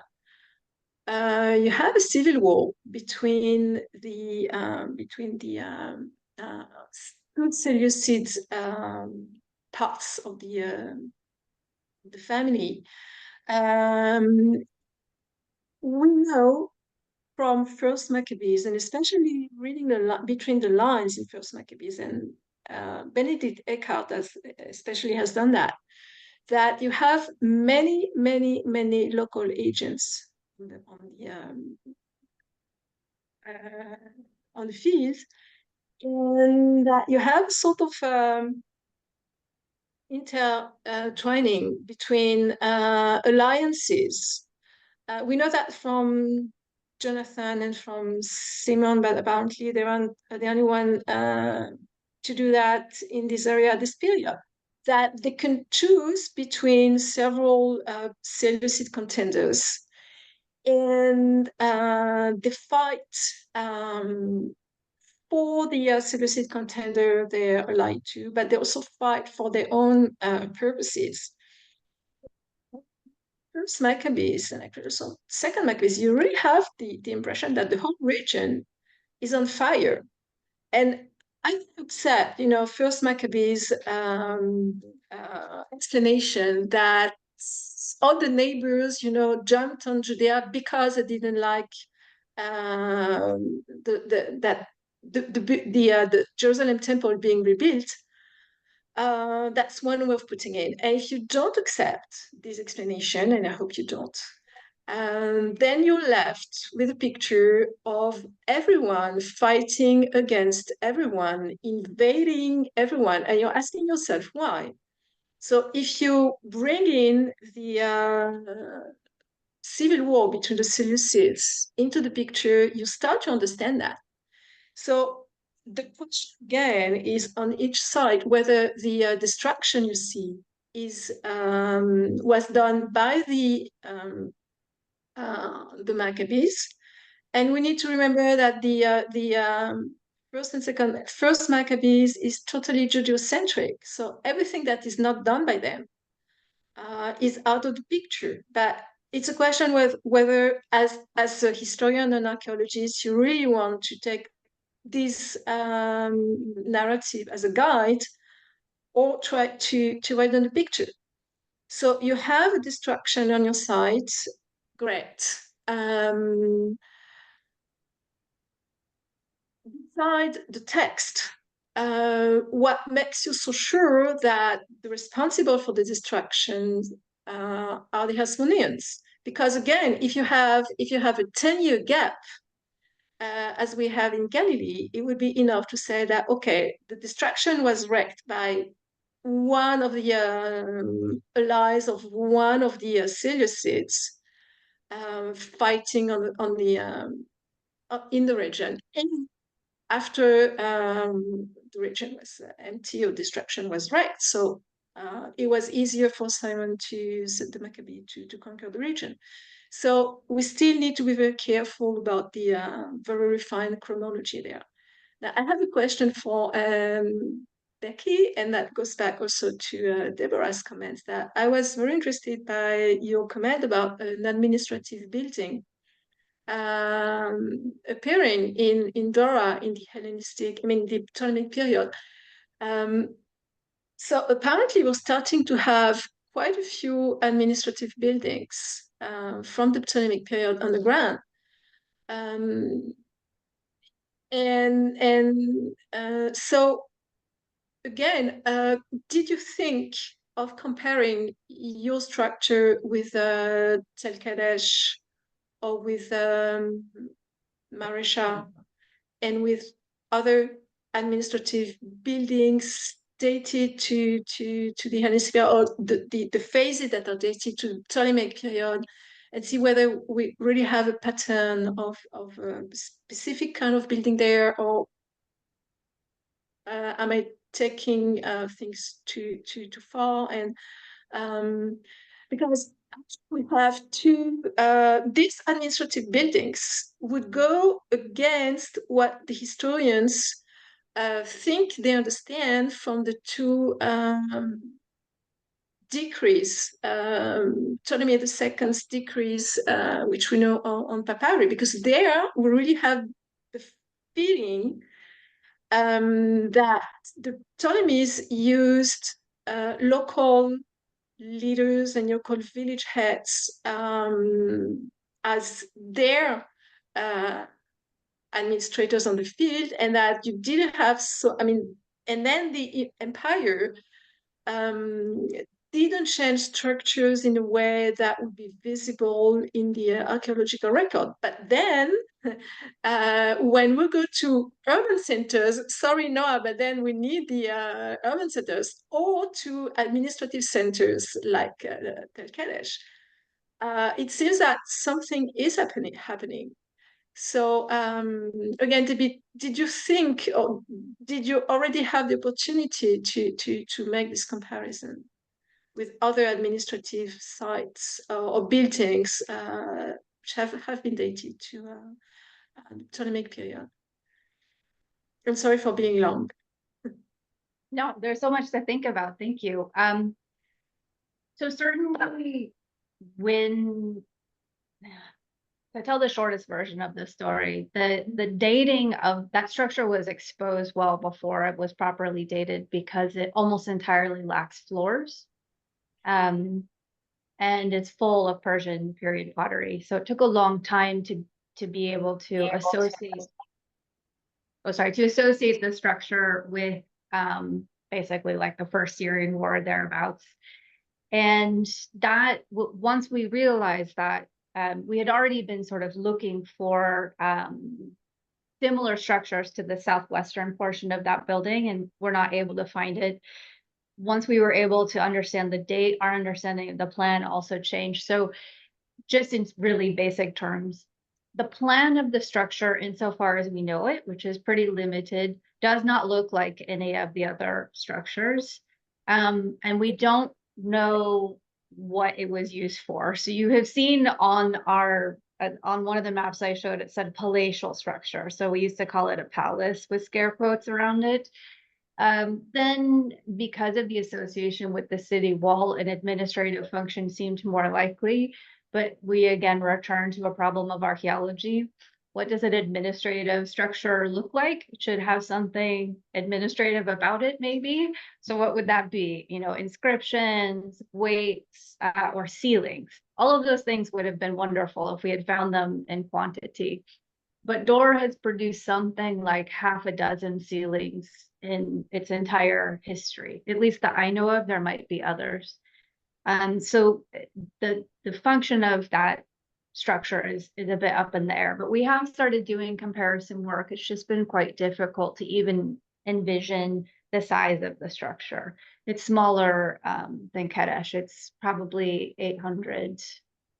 you have a civil war between the Seleucid parts of the family. We know from First Maccabees, and especially reading between the lines in First Maccabees, and Benedict Eckhart especially has done that, that you have many local agents on the field, and that you have sort of intertwining between alliances. We know that from Jonathan and from Simon, but apparently they aren't the only one to do that in this area at this period. That they can choose between several Seleucid contenders, and they fight for the Seleucid contender they're allied to, but they also fight for their own purposes. First Maccabees and actually also Second Maccabees, you really have the impression that the whole region is on fire. And I accept, First Maccabees explanation that all the neighbors, jumped on Judea because they didn't like the Jerusalem temple being rebuilt, that's one way of putting it. And if you don't accept this explanation, and I hope you don't, then you're left with a picture of everyone fighting against everyone, invading everyone, and you're asking yourself why. So if you bring in the civil war between the Seleucids into the picture, you start to understand that. So the question again is on each side whether the destruction you see is was done by the Maccabees, and we need to remember that the first Maccabees is totally Judeo-centric. So everything that is not done by them is out of the picture. But it's a question with whether, as a historian and archaeologist, you really want to take this narrative as a guide or try to widen the picture. So you have a destruction on your site, great. Beside the text, what makes you so sure that the responsible for the destruction are the Hasmoneans? Because again, if you have a 10-year gap, as we have in Galilee, it would be enough to say that, okay, the destruction was wreaked by one of the allies of one of the Seleucids fighting in the region. And after the region was empty or destruction was wrecked, so it was easier for Simon to use the Maccabee to conquer the region. So we still need to be very careful about the very refined chronology there. Now, I have a question for Becky, and that goes back also to Deborah's comments, that I was very interested by your comment about an administrative building appearing in Dora in the the Ptolemaic period. So apparently we're starting to have quite a few administrative buildings from the Ptolemaic period on the ground. So again, did you think of comparing your structure with Tel Kadesh or with Marisha and with other administrative buildings dated to the Hellenic or the phases that are dated to the Ptolemaic period, and see whether we really have a pattern of a specific kind of building there, or am I taking things too far? And because we have these administrative buildings would go against what the historians think they understand from the two decrees, Ptolemy II's decrees, which we know on papyri, because there we really have the feeling that the Ptolemies used local leaders and local village heads as their administrators on the field, and that you didn't have and then the empire didn't change structures in a way that would be visible in the archaeological record. But then when we go to urban centers, sorry, Noah, but then we need the urban centers, or to administrative centers like Tel Kadesh. It seems that something is happening. So again, did you think, or did you already have the opportunity to make this comparison with other administrative sites or buildings which have been dated to the Ptolemaic period? I'm sorry for being long. No, there's so much to think about. Thank you. So certainly when to tell the shortest version of the story, the dating of that structure was exposed well before it was properly dated, because it almost entirely lacks floors. And it's full of Persian period pottery. So it took a long time to to be able to associate, to associate the structure with basically like the first Syrian war thereabouts. And that once we realized that, we had already been sort of looking for similar structures to the southwestern portion of that building, and we're not able to find it. Once we were able to understand the date, our understanding of the plan also changed. So just in really basic terms, the plan of the structure, insofar as we know it, which is pretty limited, does not look like any of the other structures. And we don't know what it was used for. So you have seen on our on one of the maps I showed, it said palatial structure. So we used to call it a palace with scare quotes around it. Then because of the association with the city wall, an administrative function seemed more likely, but we again return to a problem of archaeology. What does an administrative structure look like? It should have something administrative about it, maybe. So what would that be? You know, inscriptions, weights, or ceilings. All of those things would have been wonderful if we had found them in quantity. But Dor has produced something like half a dozen ceilings in its entire history, at least that I know of. There might be others. So the function of that structure is a bit up in the air, but we have started doing comparison work. It's just been quite difficult to even envision the size of the structure. It's smaller than Kadesh. It's probably 800,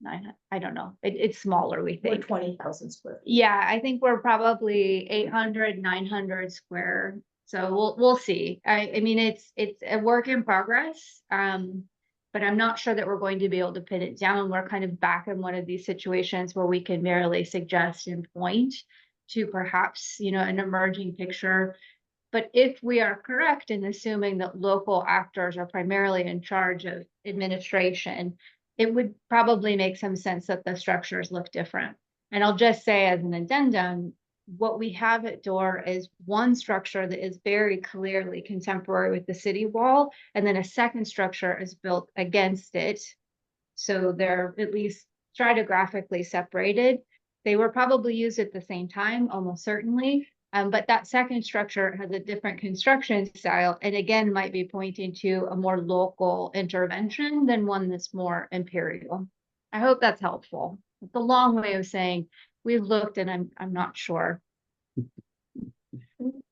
900, I don't know. It's smaller, we think. 20,000 square feet. Yeah, I think we're probably 800, 900 square. So we'll see. I mean, it's a work in progress. But I'm not sure that we're going to be able to pin it down. We're kind of back in one of these situations where we can merely suggest and point to perhaps, you know, an emerging picture. But if we are correct in assuming that local actors are primarily in charge of administration, it would probably make some sense that the structures look different. And I'll just say as an addendum, what we have at Dor is one structure that is very clearly contemporary with the city wall, and then a second structure is built against it. So they're at least stratigraphically separated. They were probably used at the same time, almost certainly. But that second structure has a different construction style, and again, might be pointing to a more local intervention than one that's more imperial. I hope that's helpful. It's a long way of saying we've looked and I'm not sure.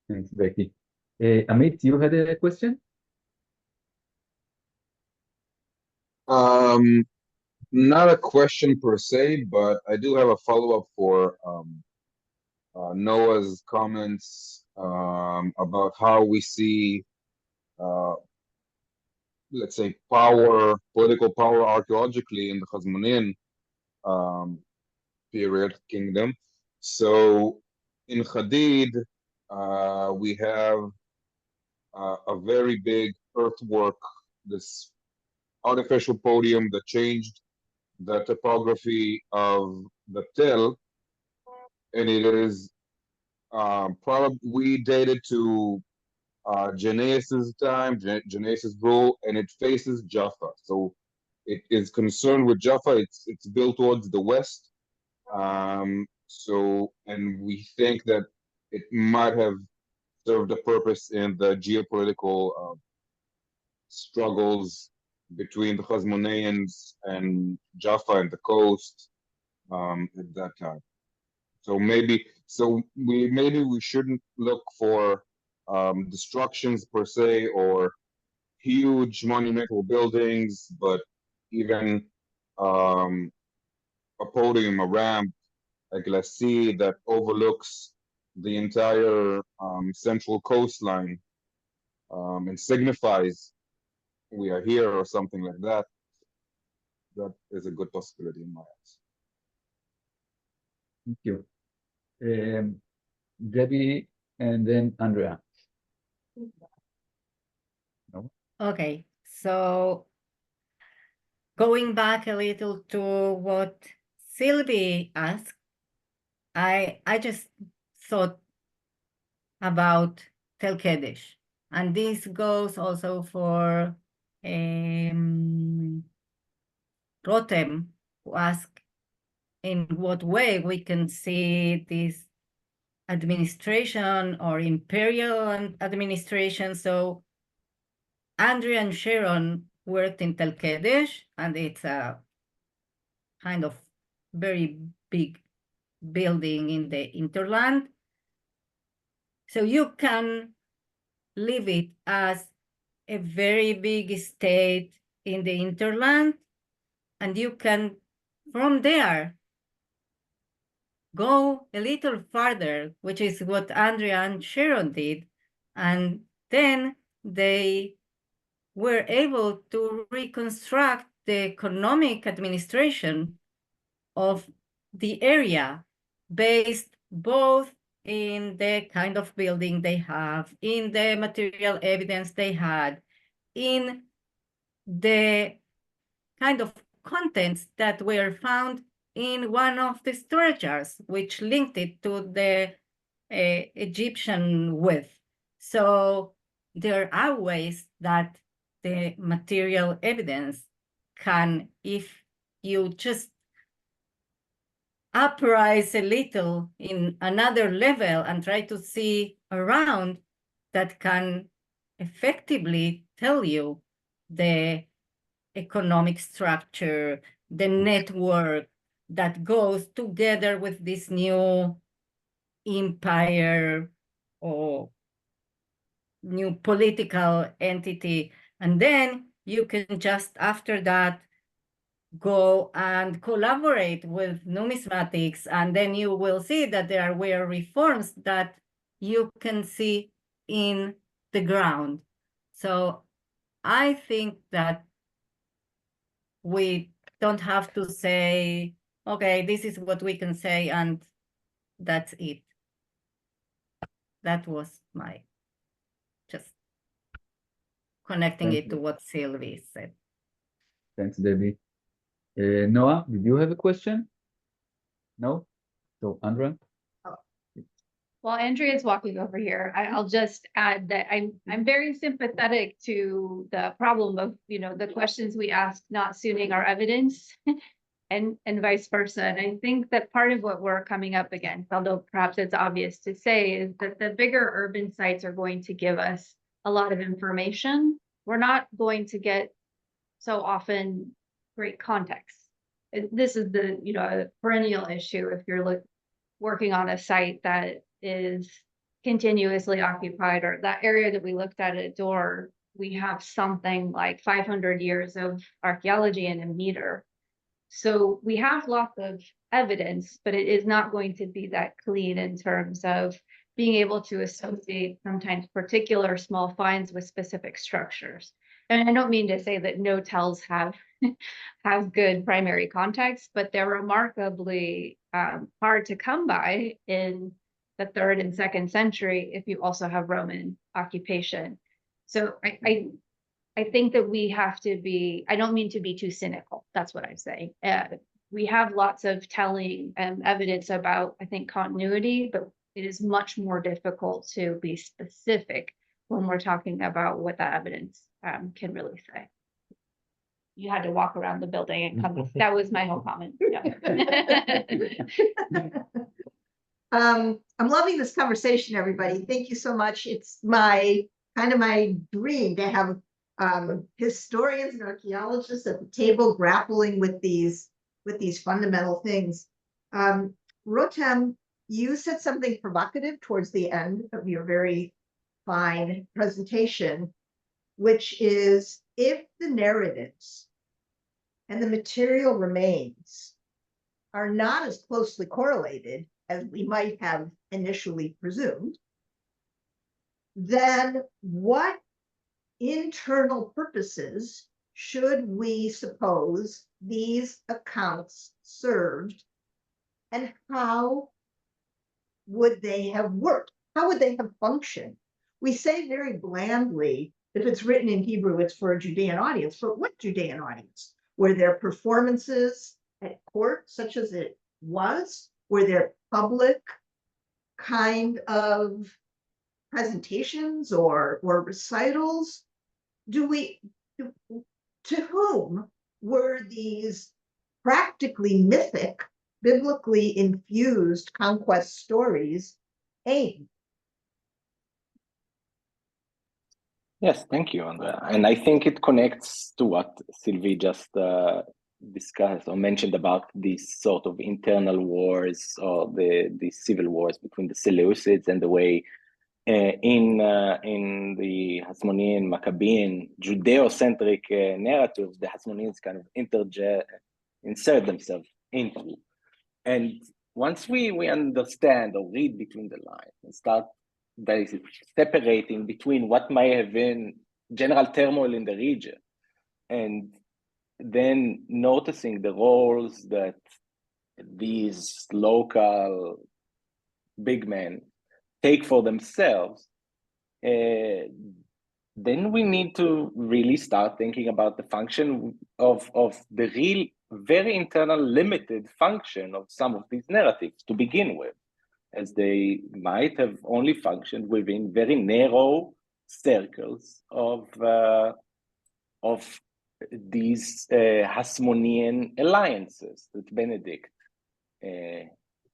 Thanks, Becky. Amit, you had a question? Not a question per se, but I do have a follow-up for Noah's comments about how we see, let's say, political power archaeologically in the Hasmonean period kingdom. So in Hadid, we have a very big earthwork, this artificial podium that changed the topography of the Tel, and it is probably we dated to Genesis' time, Genesis' rule, and it faces Jaffa. So it is concerned with Jaffa. It's built towards the west. So, and we think that it might have served a purpose in the geopolitical struggles between the Hasmoneans and Jaffa and the coast at that time. So maybe we shouldn't look for destructions per se or huge monumental buildings, but even a podium, a ramp, a glacis that overlooks the entire central coastline and signifies we are here or something like that. That is a good possibility in my eyes. Thank you. Debbie and then Andrea. No? Okay, so going back a little to what Sylvie asked, I just thought about Tel Kedesh, and this goes also for Rotem, who asked in what way we can see this administration or imperial administration. So Andrea and Sharon worked in Tel Kedesh, and it's a kind of very big building in the hinterland. So you can leave it as a very big state in the hinterland, and you can, from there, go a little farther, which is what Andrea and Sharon did, and then they were able to reconstruct the economic administration of the area based both in the kind of building they have, in the material evidence they had, in the kind of contents that were found in one of the storage jars, which linked it to the Egyptian width. So there are ways that the material evidence can, if you just uprise a little in another level and try to see around, that can effectively tell you the economic structure, the network that goes together with this new empire or new political entity. And then you can just after that go and collaborate with numismatics, and then you will see that there were reforms that you can see in the ground. So I think that we don't have to say, okay, this is what we can say, and that's it. That was my just connecting Thank it to what Sylvie said. Thanks, Debbie. Noah, did you have a question? No? So, Andrea? While Andrea's walking over here, I'll just add that I'm very sympathetic to the problem of, the questions we ask not suiting our evidence and vice versa. And I think that part of what we're coming up against, although perhaps it's obvious to say, is that the bigger urban sites are going to give us a lot of information. We're not going to get so often great context. This is the, a perennial issue if you're working on a site that is continuously occupied, or that area that we looked at Dor, we have something like 500 years of archaeology in a meter. So we have lots of evidence, but it is not going to be that clean in terms of being able to associate sometimes particular small finds with specific structures. And I don't mean to say that no tells have good primary context, but they're remarkably hard to come by in the 3rd and 2nd century if you also have Roman occupation. So I think that we have to be, I don't mean to be too cynical, that's what I'm saying. We have lots of telling evidence about, I think, continuity, but it is much more difficult to be specific when we're talking about what that evidence can really say. You had to walk around the building and come. That was my whole comment. Yeah. I'm loving this conversation, everybody. Thank you so much. It's my dream to have historians and archaeologists at the table grappling with these fundamental things. Rotem, you said something provocative towards the end of your very fine presentation, which is, if the narratives and the material remains are not as closely correlated as we might have initially presumed, then what internal purposes should we suppose these accounts served, and how would they have worked? How would they have functioned? We say very blandly, if it's written in Hebrew, it's for a Judean audience. For what Judean audience? Were there performances at court, such as it was? Were there public kind of presentations or recitals? To whom were these practically mythic biblically infused conquest stories aim? Yes, thank you, Andrea. And I think it connects to what Sylvie just discussed or mentioned about these sort of internal wars or the civil wars between the Seleucids and the way in the Hasmonean, Maccabean, Judeo-centric narratives, the Hasmoneans kind of insert themselves into. And once we understand or read between the lines and start basically separating between what may have been general turmoil in the region and then noticing the roles that these local big men take for themselves, then we need to really start thinking about the function of the real, very internal, limited function of some of these narratives to begin with, as they might have only functioned within very narrow circles of these Hasmonean alliances that Benedict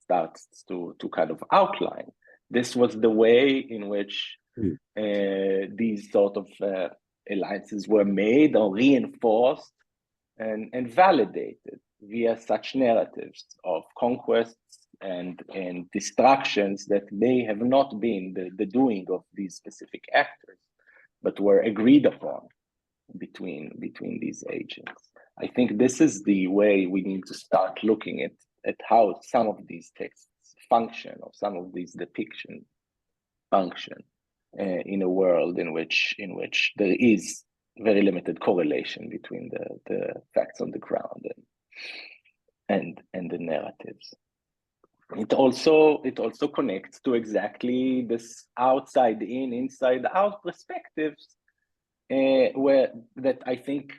starts to kind of outline. This was the way in which these sort of alliances were made or reinforced and validated via such narratives of conquests and destructions that may have not been the doing of these specific actors, but were agreed upon between these agents. I think this is the way we need to start looking at how some of these texts function, or some of these depictions function in a world in which there is very limited correlation between the facts on the ground and the narratives. It also connects to exactly this outside in, inside out perspectives, where that I think,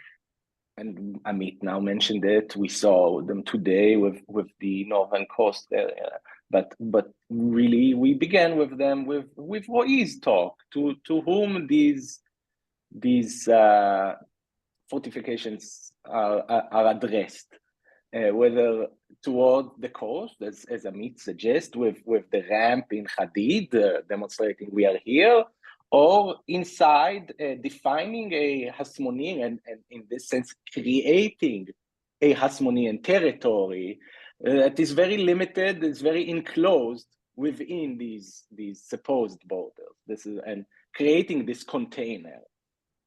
and Amit now mentioned it, we saw them today with the Northern Coast area, but really we began with them with Roy's talk, to whom these fortifications are addressed, whether toward the coast, as Amit suggests, with the ramp in Hadid, demonstrating we are here, or inside, defining a Hasmonean and in this sense creating a Hasmonean territory that is very limited, is very enclosed within these supposed borders. This is, and creating this container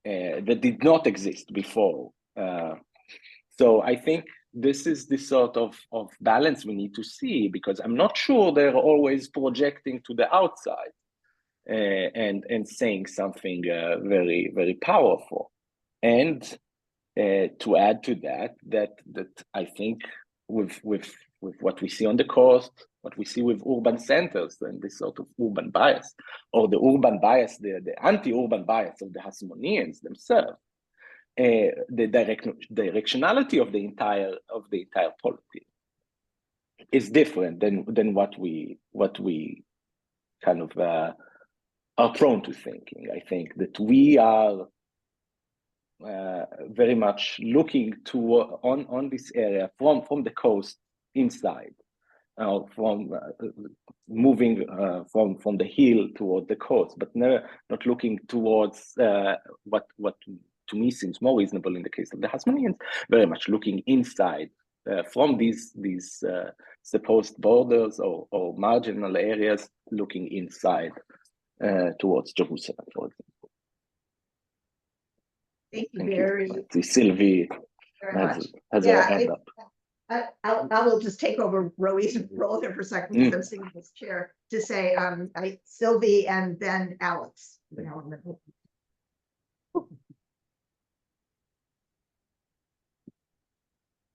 that did not exist before. So I think this is the sort of balance we need to see, because I'm not sure they're always projecting to the outside and saying something very, very powerful. And to add to that I think with what we see on the coast, what we see with urban centers, and this sort of urban bias, or the urban bias, the anti-urban bias of the Hasmoneans themselves, the directionality of the entire polity is different than what we kind of are prone to thinking. I think that we are very much looking to on this area from the coast inside, from moving from the hill toward the coast, but not looking towards what to me seems more reasonable in the case of the Hasmoneans, very much looking inside from these supposed borders or marginal areas, looking inside towards Jerusalem, for example. Thank you Thank very, you. Sylvie very much. has Yeah, her hand up. I will just take over Roe's role there for a second, because I'm sitting in this chair, to say Sylvie and then Alex. You know,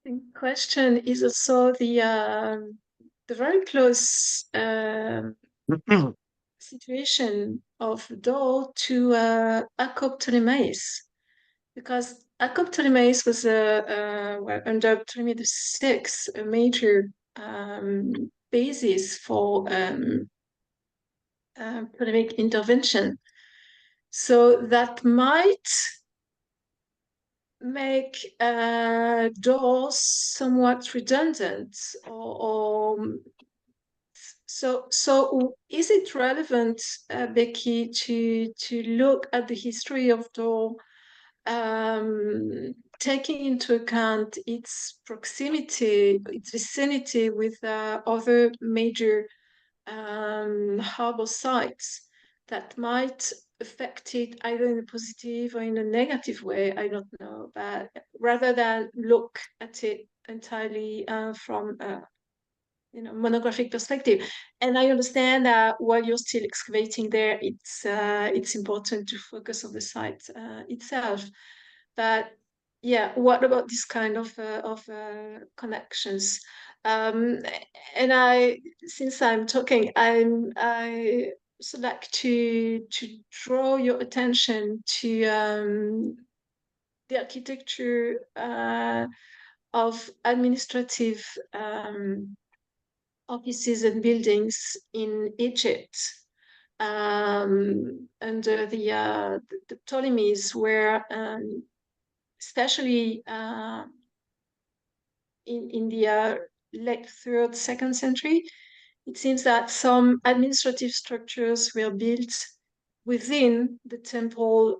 The question is also the very close situation of Dole to Jacob Ptolemais, because Jacob Ptolemais was under Ptolemy VI a major basis for Ptolemaic intervention. So that might make doors somewhat redundant, or so is it relevant, Becky, to look at the history of door, taking into account its proximity, its vicinity with other major harbor sites that might affect it either in a positive or in a negative way? I don't know, but rather than look at it entirely from monographic perspective. And I understand that while you're still excavating there, it's important to focus on the site itself. But yeah, what about this kind of connections? And since I'm talking, I also like to draw your attention to the architecture of administrative offices and buildings in Egypt under the Ptolemies, where especially in the late 3rd, 2nd century, it seems that some administrative structures were built within the temple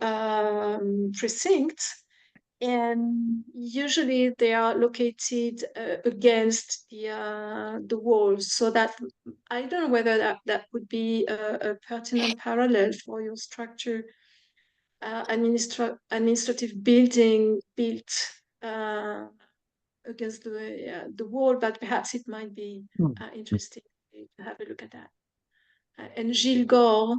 precincts, and usually they are located against the walls. So that I don't know whether that would be a pertinent parallel for your structure, administrative building built against the wall, but perhaps it might be interesting to have a look at that. And Gilles Gore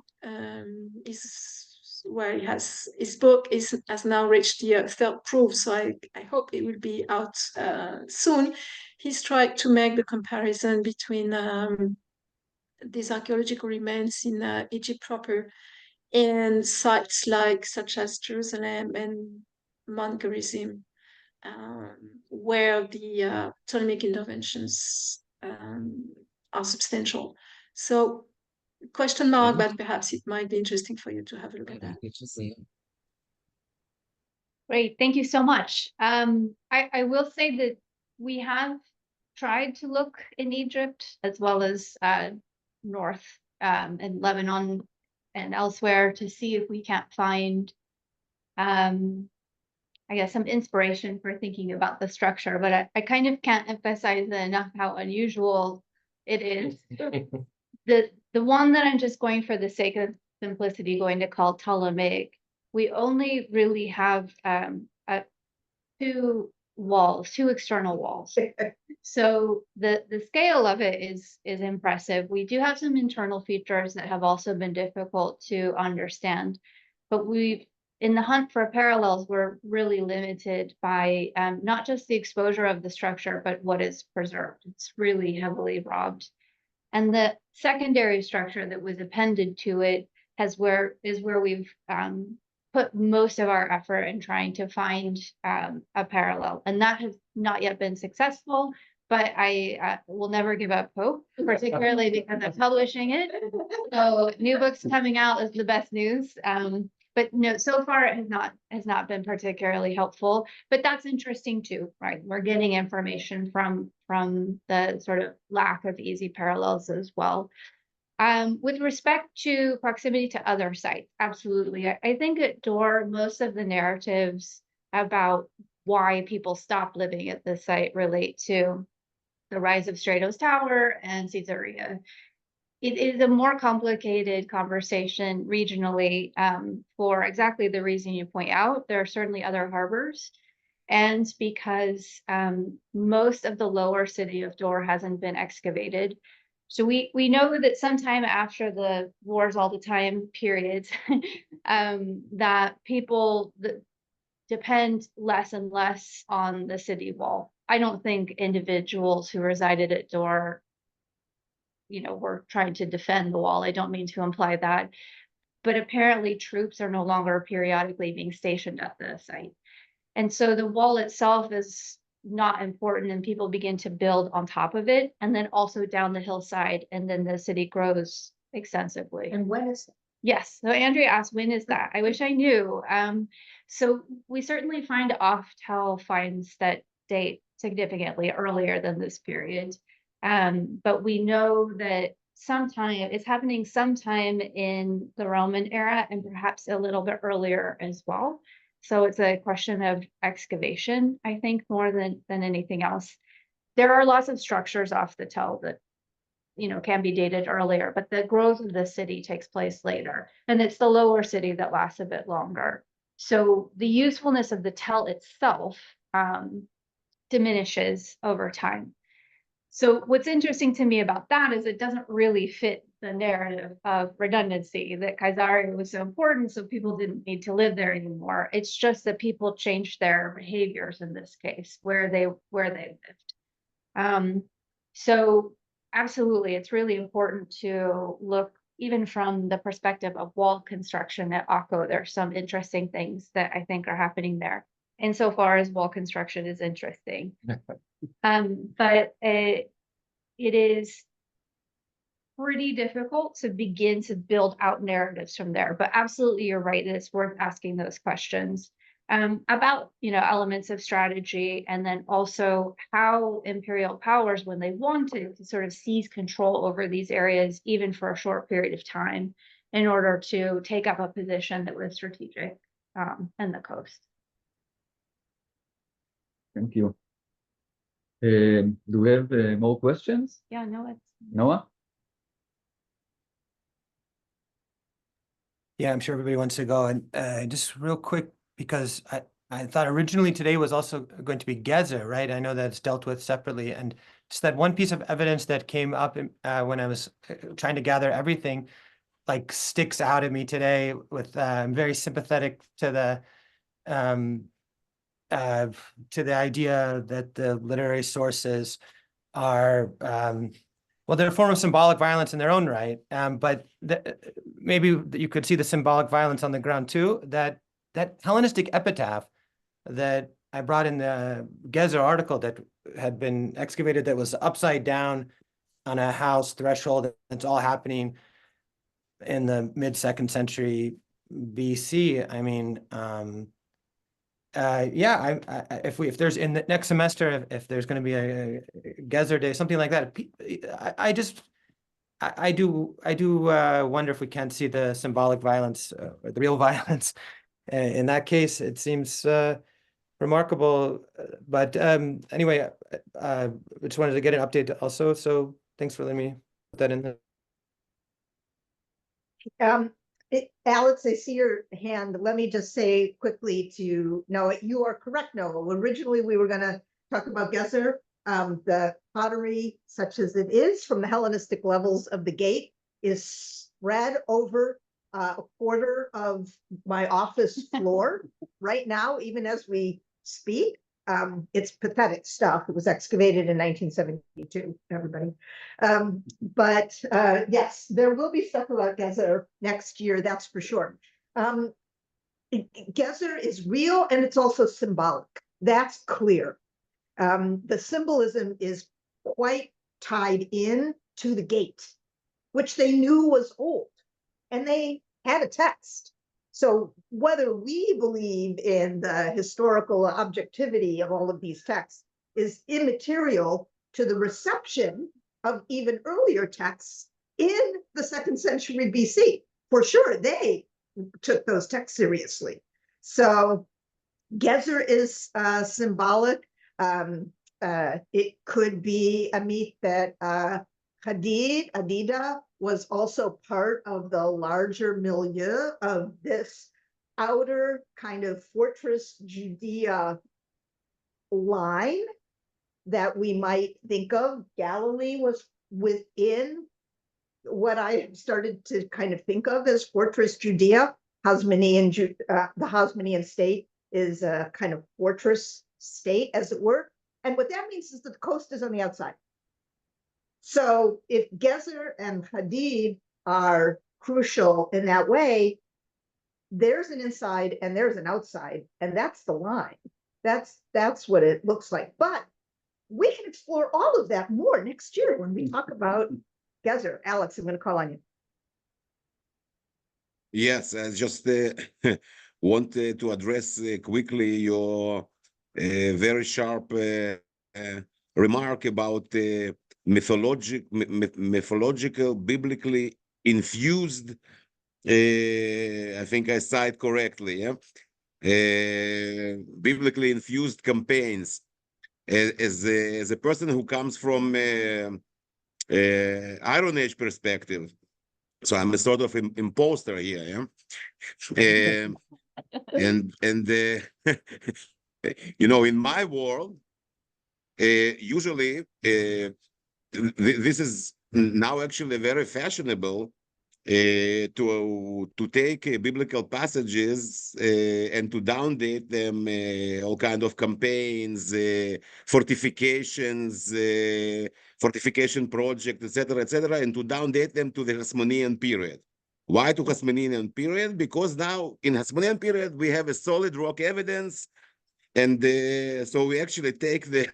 his book has now reached the 3rd proof, so I hope it will be out soon. He's tried to make the comparison between these archaeological remains in Egypt proper and sites such as Jerusalem and Mount Gerizim, where the Ptolemaic interventions are substantial. So question mark, but perhaps it might be interesting for you to have a look at that. Great, thank you so much. I will say that we have tried to look in Egypt as well as north and Lebanon and elsewhere to see if we can't find I guess some inspiration for thinking about the structure, but I kind of can't emphasize enough how unusual it is. The one that I'm just going for the sake of simplicity going to call Ptolemaic, we only really have two external walls. So the scale of it is impressive. We do have some internal features that have also been difficult to understand, but in the hunt for parallels, we're really limited by not just the exposure of the structure, but what is preserved. It's really heavily robbed. And the secondary structure that was appended to it is where we've put most of our effort in trying to find a parallel. And that has not yet been successful, but I will never give up hope, particularly because I'm publishing it. So new books coming out is the best news. But no, so far it has not been particularly helpful, but that's interesting too, right? We're getting information from the sort of lack of easy parallels as well. With respect to proximity to other sites, absolutely. I think at Dor, most of the narratives about why people stopped living at this site relate to the rise of Stratos Tower and Caesarea. It is a more complicated conversation regionally for exactly the reason you point out. There are certainly other harbors, and because most of the lower city of Dor hasn't been excavated. So we know that sometime after the wars all the time period, that people depend less and less on the city wall. I don't think individuals who resided at Dor were trying to defend the wall. I don't mean to imply that, but apparently troops are no longer periodically being stationed at the site. And so the wall itself is not important, and people begin to build on top of it, and then also down the hillside, and then the city grows extensively. And when is Yes, so Andrea asked, when is that? I wish I knew. So we certainly find off-tell finds that date significantly earlier than this period. But we know that it's happening sometime in the Roman era and perhaps a little bit earlier as well. So it's a question of excavation, I think, more than anything else. There are lots of structures off the tell that can be dated earlier, but the growth of the city takes place later. And it's the lower city that lasts a bit longer. So the usefulness of the tell itself diminishes over time. So what's interesting to me about that is it doesn't really fit the narrative of redundancy, that Caesarea was so important, so people didn't need to live there anymore. It's just that people changed their behaviors in this case, where they lived. So absolutely, it's really important to look even from the perspective of wall construction at Akko. There's some interesting things that I think are happening there, insofar as wall construction is interesting. But it is pretty difficult to begin to build out narratives from there. But absolutely, you're right, it's worth asking those questions about elements of strategy, and then also how imperial powers, when they wanted to sort of seize control over these areas, even for a short period of time, in order to take up a position that was strategic in the coast. Thank you. Do we have more questions? Yeah, Noah? Yeah, I'm sure everybody wants to go. And just real quick, because I thought originally today was also going to be Gezer, right? I know that it's dealt with separately. And just that one piece of evidence that came up when I was trying to gather everything, like sticks out at me today with I'm very sympathetic to the idea that the literary sources are well, they're a form of symbolic violence in their own right, but maybe you could see the symbolic violence on the ground too. That Hellenistic epitaph that I brought in the Gezer article that had been excavated, that was upside down on a house threshold. It's all happening in the mid-2nd century BC. I mean, yeah, if there's in the next semester, if there's going to be a Gezer Day, something like that, I do wonder if we can't see the symbolic violence, or the real violence. In that case, it seems remarkable. But anyway, I just wanted to get an update also. So thanks for letting me put that in there. Alex, I see your hand. Let me just say quickly to Noah, you are correct, Noah. Originally, we were going to talk about Gezer. The pottery, such as it is from the Hellenistic levels of the gate, is spread over a quarter of my office floor right now, even as we speak. It's pathetic stuff. It was excavated in 1972, everybody. But yes, there will be stuff about Gezer next year, that's for sure. Gezer is real, and it's also symbolic. That's clear. The symbolism is quite tied in to the gate, which they knew was old, and they had a text. So whether we believe in the historical objectivity of all of these texts is immaterial to the reception of even earlier texts in the 2nd century BC. For sure, they took those texts seriously. So Gezer is symbolic. It could be a myth that Hadida was also part of the larger milieu of this outer kind of fortress Judea line that we might think of. Galilee was within what I started to kind of think of as fortress Judea. The Hasmonean state is a kind of fortress state, as it were. And what that means is that the coast is on the outside. So if Gezer and Hadid are crucial in that way, there's an inside and there's an outside, and that's the line. That's what it looks like. But we can explore all of that more next year when we talk about Gezer. Alex, I'm going to call on you. Yes, I just want to address quickly your very sharp remark about mythological, biblically infused. I think I cite correctly. Yeah, biblically infused campaigns. As a person who comes from Iron Age perspective, so I'm a sort of imposter here. Yeah. And you know, in my world, usually this is now actually very fashionable to take biblical passages and to downdate them, all kind of campaigns, fortifications, fortification project, etc., and to downdate them to the Hasmonean period. Why to Hasmonean period? Because now in Hasmonean period we have a solid rock evidence, and so we actually take the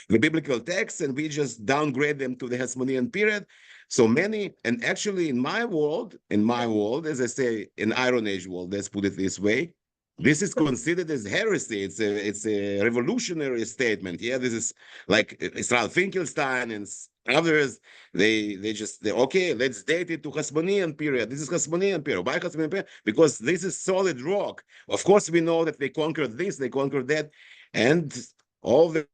the biblical texts and we just downgrade them to the Hasmonean period. So many, and actually in my world, as I say, in Iron Age world, let's put it this way, this is considered as heresy. It's a revolutionary statement. Yeah, this is like Israel Finkelstein and others. They okay, let's date it to Hasmonean period. This is Hasmonean period. Why Hasmonean period? Because this is solid rock. Of course, we know that they conquered this, they conquered that, and all the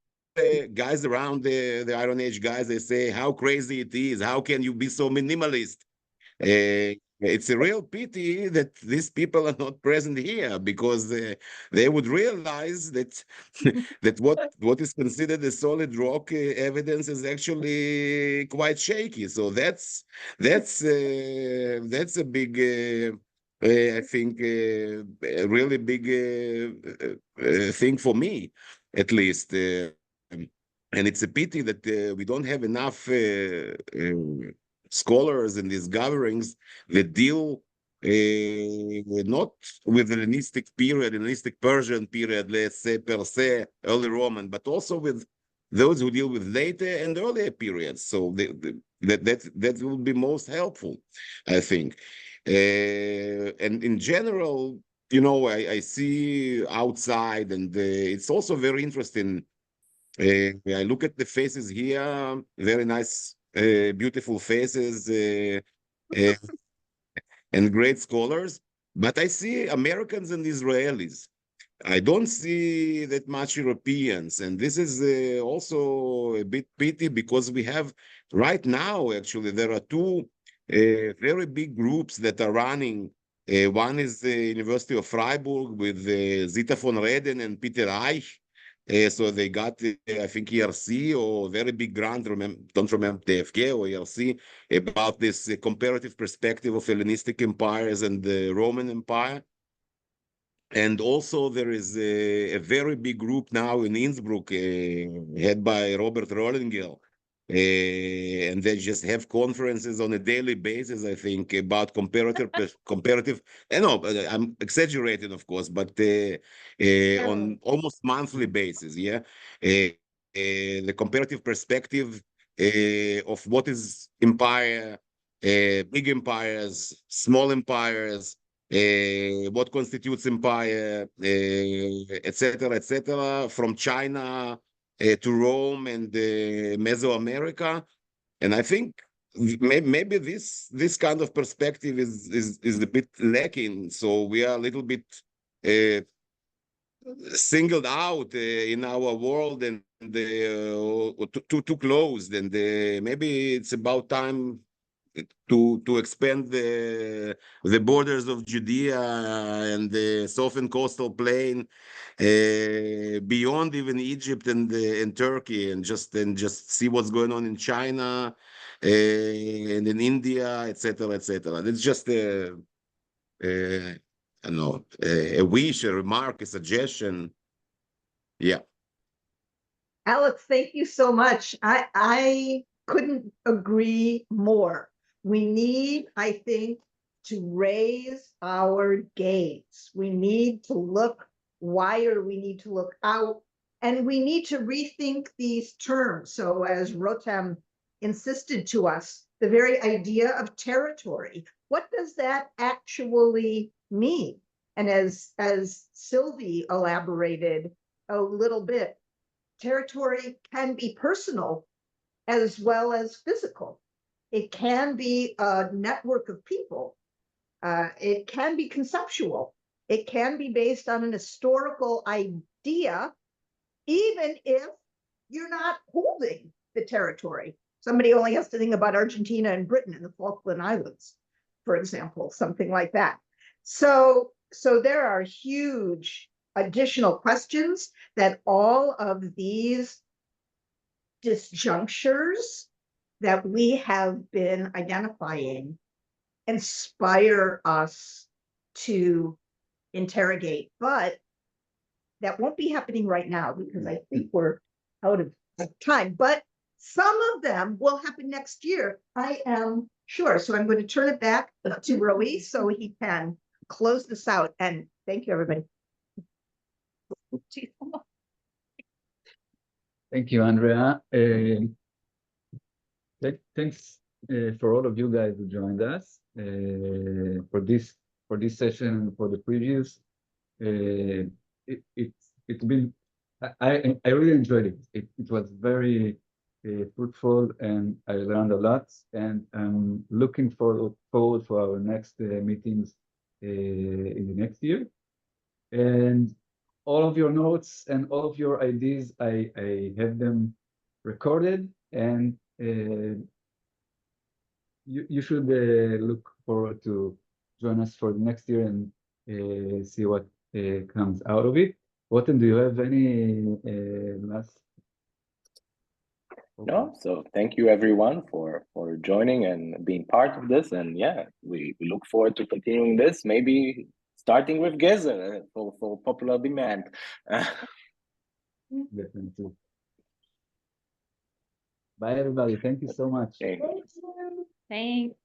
guys around the Iron Age guys, they say how crazy it is. How can you be so minimalist? It's a real pity that these people are not present here, because they would realize that that what is considered a solid rock evidence is actually quite shaky. So that's a big. I think a really big thing for me, at least. And it's a pity that we don't have enough scholars in these gatherings that deal not with the Hellenistic period, Hellenistic Persian period, let's say per se, early Roman, but also with those who deal with later and earlier periods. So that will be most helpful, I think. And in general, you know, I see outside, and it's also very interesting. I look at the faces here, very nice, beautiful faces, and great scholars. But I see Americans and Israelis. I don't see that much Europeans. And this is also a bit pity, because we have right now, actually, there are two very big groups that are running. One is the University of Freiburg with Zita von Reden and Peter Reich. So they got, I think, ERC or very big grant, don't remember TFK or ERC, about this comparative perspective of Hellenistic empires and the Roman Empire. And also there is a very big group now in Innsbruck, head by Robert Rollinger. And they just have conferences on a daily basis, I think, about comparative. I know, I'm exaggerating, of course, but on almost monthly basis, yeah. The comparative perspective of what is empire, big empires, small empires, what constitutes empire, etc., from China to Rome and Mesoamerica. And I think maybe this kind of perspective is a bit lacking. So we are a little bit singled out in our world, and too closed. And maybe it's about time to expand the borders of Judea and the southern coastal plain beyond even Egypt and Turkey, and just see what's going on in China and in India, etc. It's just I don't know, a wish, a remark, a suggestion. Yeah. Alex, thank you so much. I couldn't agree more. We need, I think, to raise our gaze. We need to look wider. We need to look out, and we need to rethink these terms. So as Rotem insisted to us, the very idea of territory. what does that actually mean? And as Sylvie elaborated a little bit, territory can be personal as well as physical. It can be a network of people. It can be conceptual. It can be based on an historical idea, even if you're not holding the territory. Somebody only has to think about Argentina and Britain and the Falkland Islands, for example, something like that. So there are huge additional questions that all of these disjunctures that we have been identifying inspire us to interrogate, but that won't be happening right now because I think we're out of time, but some of them will happen next year, I am sure. So I'm going to turn it back to Roe so he can close this out, and thank you, everybody. Thank you, Andrea. Thanks for all of you guys who joined us for this session and for the previews. It's been I really enjoyed it. It was very fruitful, and I learned a lot. And I'm looking forward for our next meetings in the next year. And all of your notes and all of your ideas, I have them recorded, and you should look forward to join us for the next year and see what comes out of it. Wotan, do you have any last? No, so thank you everyone for joining and being part of this, and yeah, we look forward to continuing this, maybe starting with Gezer for popular demand. Definitely. Bye everybody, thank you so much. Okay. Thanks.